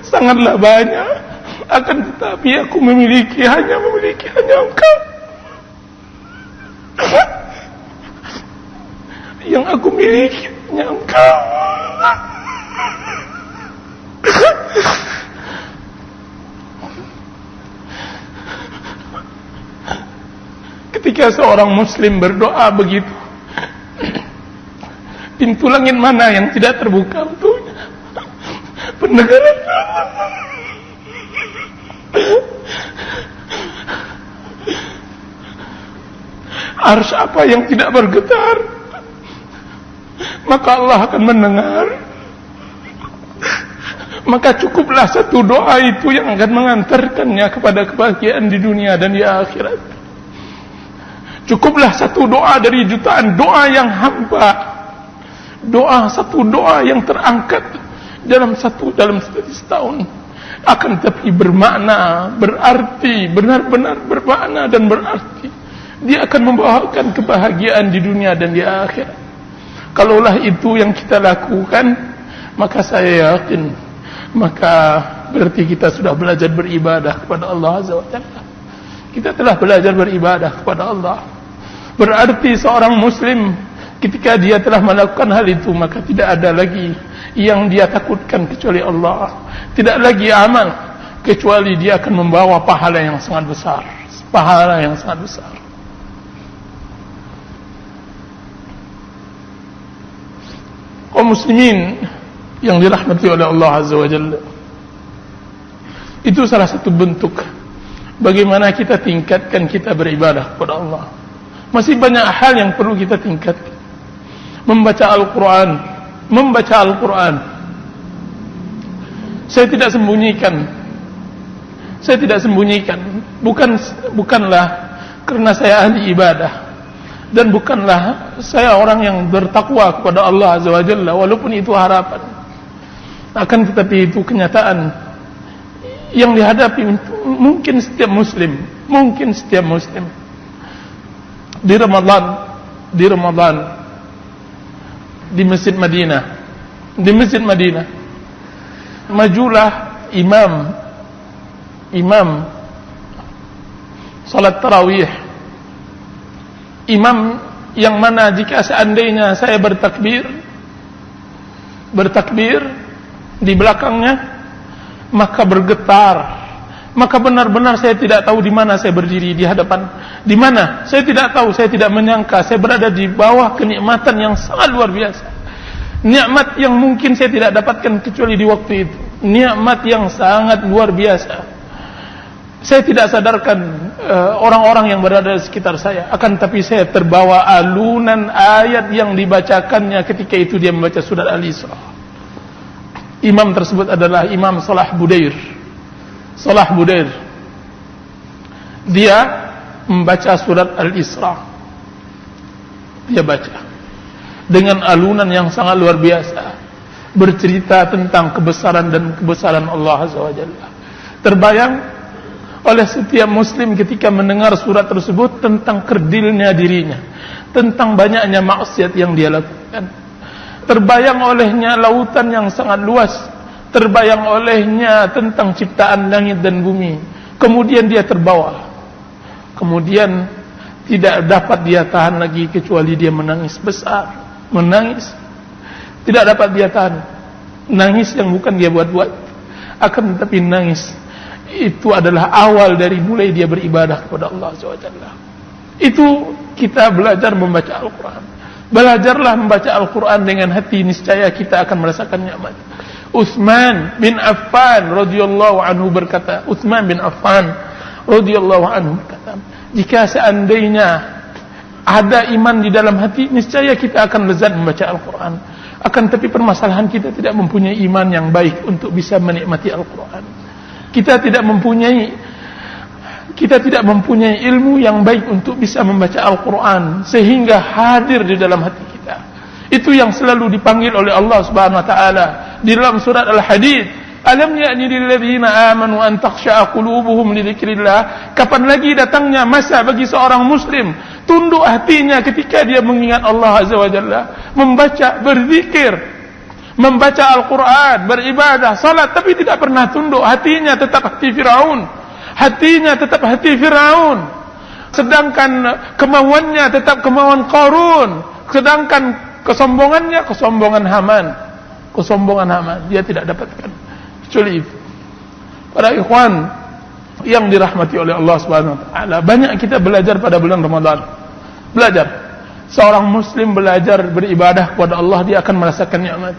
sangatlah banyak. Akan tetapi aku hanya memiliki Engkau. Yang aku miliki hanya Engkau. Ketika seorang muslim berdoa begitu, pintu langit mana yang tidak terbuka untuknya? Pendengaran arsy apa yang tidak bergetar? Maka Allah akan mendengar. Maka cukuplah satu doa itu yang akan mengantarkannya kepada kebahagiaan di dunia dan di akhirat. Cukuplah satu doa dari jutaan doa yang hamba. Satu doa yang terangkat dalam setahun. Akan tetapi bermakna, berarti, benar-benar bermakna dan berarti. Dia akan membawakan kebahagiaan di dunia dan di akhirat. Kalaulah itu yang kita lakukan, maka saya yakin, maka berarti kita sudah belajar beribadah kepada Allah Azza wa Jalla. Kita telah belajar beribadah kepada Allah. Berarti seorang muslim ketika dia telah melakukan hal itu, maka tidak ada lagi yang dia takutkan kecuali Allah. Tidak lagi amal kecuali dia akan membawa pahala yang sangat besar. Pahala yang sangat besar. Kaum muslimin yang dirahmati oleh Allah Azza wa Jalla, itu salah satu bentuk bagaimana kita tingkatkan kita beribadah kepada Allah. Masih banyak hal yang perlu kita tingkatkan. Membaca Al-Quran. Saya tidak sembunyikan, bukanlah karena saya ahli ibadah, dan bukanlah saya orang yang bertakwa kepada Allah Azza wa Jalla, walaupun itu harapan. Akan tetapi itu kenyataan yang dihadapi mungkin setiap muslim di Ramadan di Masjid Madinah majulah imam salat tarawih, imam yang mana jika seandainya saya bertakbir di belakangnya, maka bergetar, maka benar-benar saya tidak tahu di mana saya berdiri di hadapan, di mana saya tidak tahu, saya tidak menyangka saya berada di bawah kenikmatan yang sangat luar biasa, nikmat yang mungkin saya tidak dapatkan kecuali di waktu itu, nikmat yang sangat luar biasa. Saya tidak sadarkan orang-orang yang berada di sekitar saya, akan tapi saya terbawa alunan ayat yang dibacakannya ketika itu dia membaca surat Al-Isra. Imam tersebut adalah Imam Salah Budair. Dia membaca surat Al-Isra. Dia baca dengan alunan yang sangat luar biasa, bercerita tentang kebesaran Allah Azza wa Jalla. Terbayang oleh setiap muslim ketika mendengar surat tersebut tentang kerdilnya dirinya, tentang banyaknya maksiat yang dia lakukan. Terbayang olehnya lautan yang sangat luas, terbayang olehnya tentang ciptaan langit dan bumi. Kemudian dia terbawa, kemudian tidak dapat dia tahan lagi kecuali dia menangis besar, menangis, tidak dapat dia tahan, nangis yang bukan dia buat-buat, akan tetapi nangis itu adalah awal dari mulai dia beribadah kepada Allah SWT. Itu kita belajar membaca Al-Quran. Belajarlah membaca Al-Quran dengan hati, niscaya kita akan merasakan nikmat. Utsman bin Affan radhiyallahu anhu berkata, jika seandainya ada iman di dalam hati, niscaya kita akan lezat membaca Al-Quran. Akan tapi permasalahan kita tidak mempunyai iman yang baik untuk bisa menikmati Al-Quran. Kita tidak mempunyai ilmu yang baik untuk bisa membaca Al-Quran sehingga hadir di dalam hati kita. Itu yang selalu dipanggil oleh Allah Subhanahu wa taala di dalam surat Al-Hadid. Alam ya'ni lil ladzina amanu an takhsha'a qulubuhum li dzikrillah. Kapan lagi datangnya masa bagi seorang muslim tunduk hatinya ketika dia mengingat Allah Azza wa Jalla, membaca, berzikir, membaca Al-Quran, beribadah, salat, tapi tidak pernah tunduk. Hatinya tetap hati Firaun. Hatinya tetap hati Firaun. Sedangkan kemauannya tetap kemauan Qarun. Sedangkan kesombongannya kesombongan Haman. Kesombongan Haman dia tidak dapatkan. Kecuali itu. Para ikhwan yang dirahmati oleh Allah Subhanahu wa taala, banyak kita belajar pada bulan Ramadan. Belajar. Seorang muslim belajar beribadah kepada Allah, dia akan merasakan nikmat.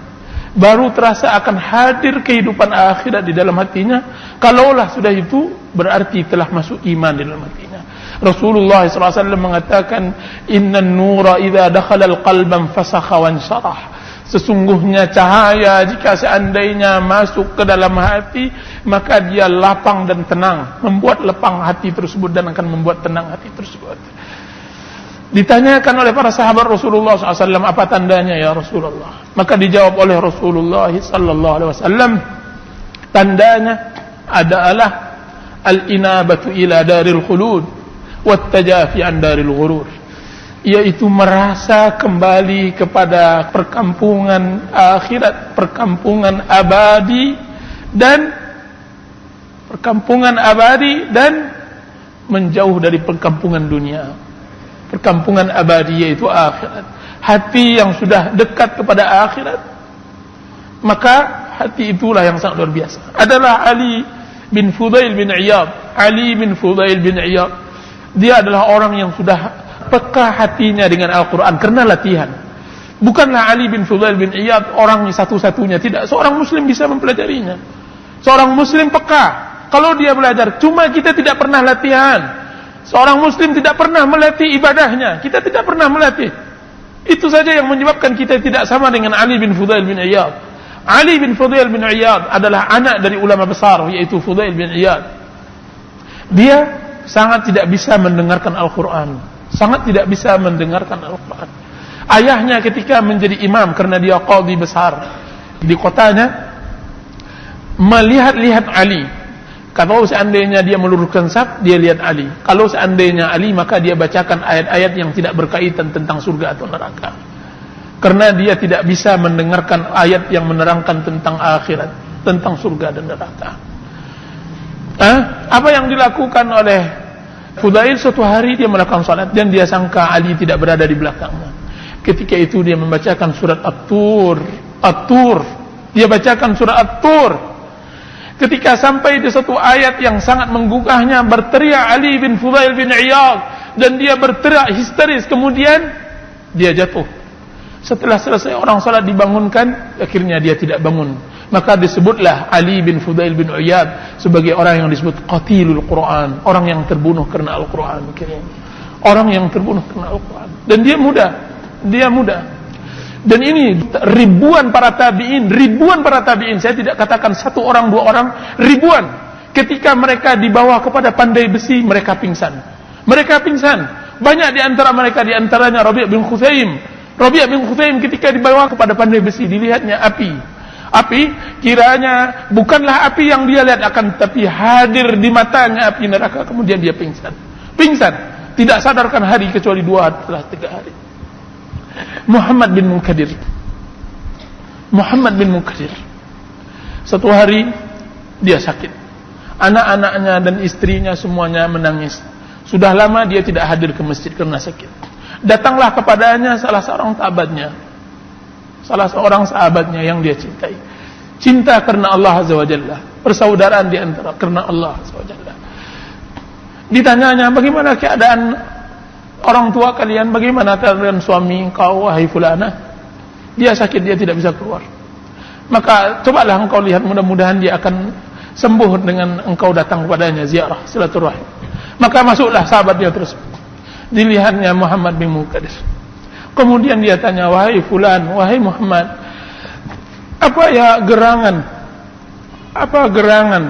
Baru terasa akan hadir kehidupan akhirat di dalam hatinya. Kalaulah sudah itu, berarti telah masuk iman di dalam hatinya. Rasulullah SAW mengatakan, Innan nura idha dakhala al-qalban fasakha wansyarah. Sesungguhnya cahaya jika seandainya masuk ke dalam hati, maka dia lapang dan tenang. Membuat lapang hati tersebut dan akan membuat tenang hati tersebut. Ditanyakan oleh para sahabat Rasulullah SAW, apa tandanya ya Rasulullah? Maka dijawab oleh Rasulullah SAW, tandanya adalah al-inabatu ila daril khulud wattajafi an daril ghurur, yaitu merasa kembali kepada perkampungan akhirat, perkampungan abadi dan menjauh dari perkampungan dunia. Perkampungan abadi yaitu akhirat. Hati yang sudah dekat kepada akhirat, maka hati itulah yang sangat luar biasa. Adalah Ali bin Fudail bin Iyad. Ali bin Fudail bin Iyad, dia adalah orang yang sudah peka hatinya dengan Al-Quran karena latihan. Bukanlah Ali bin Fudail bin Iyad orang satu-satunya, tidak. Seorang muslim bisa mempelajarinya. Seorang muslim peka. Kalau dia belajar, cuma kita tidak pernah latihan. Seorang muslim tidak pernah melatih ibadahnya. Kita tidak pernah melatih. Itu saja yang menyebabkan kita tidak sama dengan Ali bin Fudail bin Iyad. Ali bin Fudail bin Iyad adalah anak dari ulama besar, yaitu Fudail bin Iyad. Dia sangat tidak bisa mendengarkan Al-Quran. Sangat tidak bisa mendengarkan Al-Quran. Ayahnya ketika menjadi imam, karena dia qadhi besar di kotanya, melihat-lihat Ali. Kalau seandainya dia meluruskan saf, dia lihat Ali. Kalau seandainya Ali, maka dia bacakan ayat-ayat yang tidak berkaitan tentang surga atau neraka. Karena dia tidak bisa mendengarkan ayat yang menerangkan tentang akhirat, tentang surga dan neraka. Apa yang dilakukan oleh Fudail? Suatu hari dia melakukan salat dan dia sangka Ali tidak berada di belakangnya. Ketika itu dia membacakan surat At-Tur. Dia bacakan surat At-Tur. Ketika sampai di satu ayat yang sangat menggugahnya, berteriak Ali bin Fudail bin Iyad, dan dia berteriak histeris. Kemudian dia jatuh. Setelah selesai orang salat dibangunkan, akhirnya dia tidak bangun. Maka disebutlah Ali bin Fudail bin Iyad sebagai orang yang disebut qatilul Quran, orang yang terbunuh karena Al-Quran. Orang yang terbunuh karena Al-Quran. Dan dia muda. Dan ini ribuan para tabi'in, saya tidak katakan satu orang, dua orang, ribuan. Ketika mereka dibawa kepada pandai besi, mereka pingsan. Banyak di antara mereka, di antaranya Rabi' bin Khuzaim ketika dibawa kepada pandai besi, dilihatnya api, kiranya bukanlah api yang dia lihat, akan tapi hadir di matanya api neraka. Kemudian dia pingsan, tidak sadarkan hari kecuali 2 atau 3 hari. Muhammad bin Munkadir, satu hari dia sakit. Anak-anaknya dan istrinya semuanya menangis. Sudah lama dia tidak hadir ke masjid karena sakit. Datanglah kepadanya salah seorang sahabatnya yang dia cintai. Cinta karena Allah Azza wa Jalla, persaudaraan di antara karena Allah Azza wa Jalla. Ditanyanya, bagaimana keadaan orang tua kalian, bagaimana keadaan suami engkau, wahai fulana? Dia sakit, dia tidak bisa keluar. Maka cobalah engkau lihat, mudah-mudahan dia akan sembuh dengan engkau datang kepadanya, ziarah, silaturahim. Maka masuklah sahabat dia tersebut. Dilihatnya Muhammad bin Munkadir. Kemudian dia tanya, wahai fulan, wahai Muhammad, apa gerangan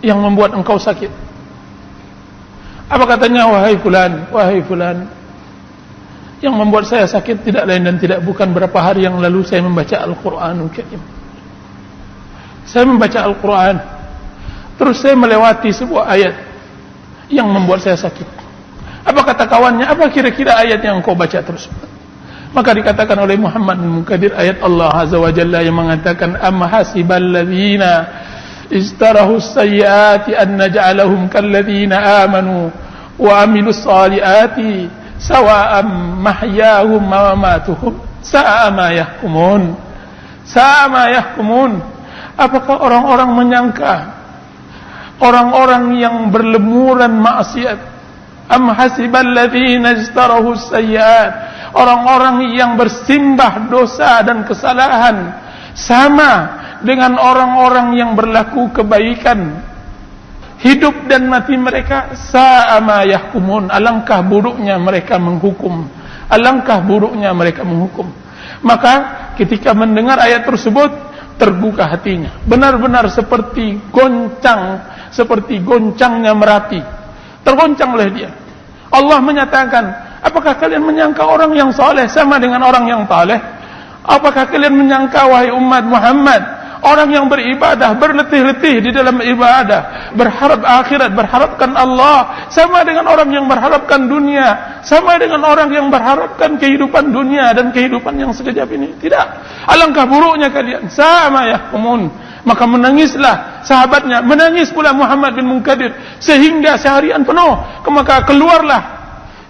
yang membuat engkau sakit? Apa katanya? Wahai fulan, yang membuat saya sakit tidak lain dan tidak bukan berapa hari yang lalu saya membaca Al-Quranul Karim. Saya membaca Al-Quran, terus saya melewati sebuah ayat yang membuat saya sakit. Apa kata kawannya? Apa kira-kira ayat yang engkau baca tersebut? Maka dikatakan oleh Muhammad bin Munkadir ayat Allah Azza wa Jalla yang mengatakan amma hasibal ladzina istarahu sayyiati an naj'alahum kal ladzina amanu wa amilus salihati sawa'am mahyahum wa mamatuhum sa'a ma yahkumun. Sa'a ma yahkumun. Apakah orang-orang menyangka orang-orang yang berlemuran maksiat, am hasibal ladzina istarahu sayyiat, orang-orang yang bersimbah dosa dan kesalahan sama dengan orang-orang yang berlaku kebaikan, hidup dan mati mereka sa'a ma yahkumun, alangkah buruknya mereka menghukum, alangkah buruknya mereka menghukum. Maka ketika mendengar ayat tersebut terbuka hatinya, benar-benar seperti goncangnya Merapi, tergoncang oleh dia. Allah menyatakan, apakah kalian menyangka orang yang saleh sama dengan orang yang taleh? Apakah kalian menyangka wahai umat Muhammad, orang yang beribadah, berletih-letih di dalam ibadah, berharap akhirat, berharapkan Allah, sama dengan orang yang berharapkan dunia, sama dengan orang yang berharapkan kehidupan dunia dan kehidupan yang sekejap ini? Tidak. Alangkah buruknya kalian. Sama yahkumun. Maka menangislah sahabatnya, menangis pula Muhammad bin Munkadir sehingga seharian penuh. Maka keluarlah.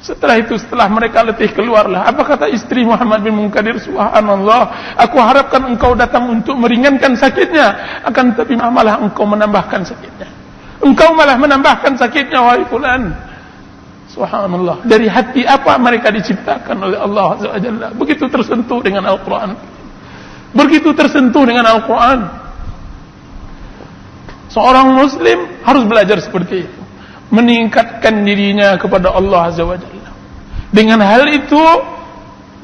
Setelah itu, setelah mereka letih, keluarlah. Apa kata istri Muhammad bin Munkadir? Subhanallah, aku harapkan engkau datang untuk meringankan sakitnya, akan tetapi malah engkau menambahkan sakitnya. Engkau malah menambahkan sakitnya, wahai fulan. Subhanallah. Dari hati apa mereka diciptakan oleh Allah Azza wa Jalla? Begitu tersentuh dengan Al-Quran. Begitu tersentuh dengan Al-Quran. Seorang muslim harus belajar seperti itu, meningkatkan dirinya kepada Allah Azza wa Jalla. Dengan hal itu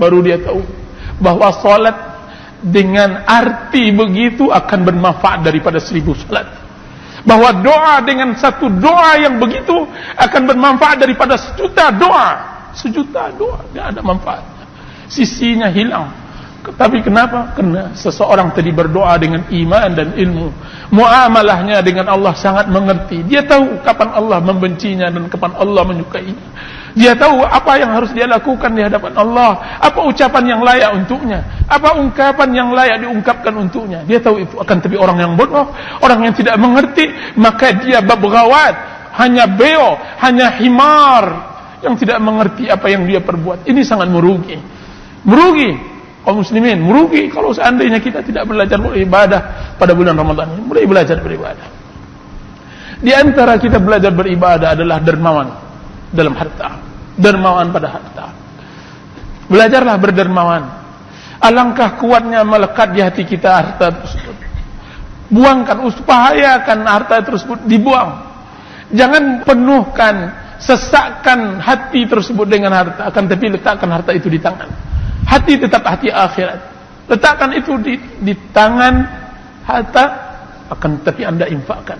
baru dia tahu bahwa salat dengan arti begitu akan bermanfaat daripada 1000 salat. Bahwa doa dengan satu doa yang begitu akan bermanfaat daripada sejuta doa. Sejuta doa, tidak ada manfaatnya. Sisinya hilang. Tapi kenapa? Karena seseorang tadi berdoa dengan iman dan ilmu. Muamalahnya dengan Allah sangat mengerti. Dia tahu kapan Allah membencinya dan kapan Allah menyukainya. Dia tahu apa yang harus dia lakukan di hadapan Allah, apa ucapan yang layak untuknya, apa ungkapan yang layak diungkapkan untuknya. Dia tahu itu. Akan tapi orang yang bodoh, orang yang tidak mengerti, maka dia babgawat, hanya beo, hanya himar, yang tidak mengerti apa yang dia perbuat. Ini sangat merugi. Merugi kaum muslimin, merugi kalau seandainya kita tidak belajar beribadah pada bulan Ramadan ini. Mulai belajar beribadah. Di antara kita belajar beribadah adalah dermawan dalam harta, dermawan pada harta. Belajarlah berdermawan. Alangkah kuatnya melekat di hati kita harta tersebut. Buangkan, upayakan harta tersebut dibuang. Jangan penuhkan, sesakkan hati tersebut dengan harta, akan tapi letakkan harta itu di tangan. Hati tetap hati akhirat. Letakkan itu di tangan harta, akan tapi Anda infakkan.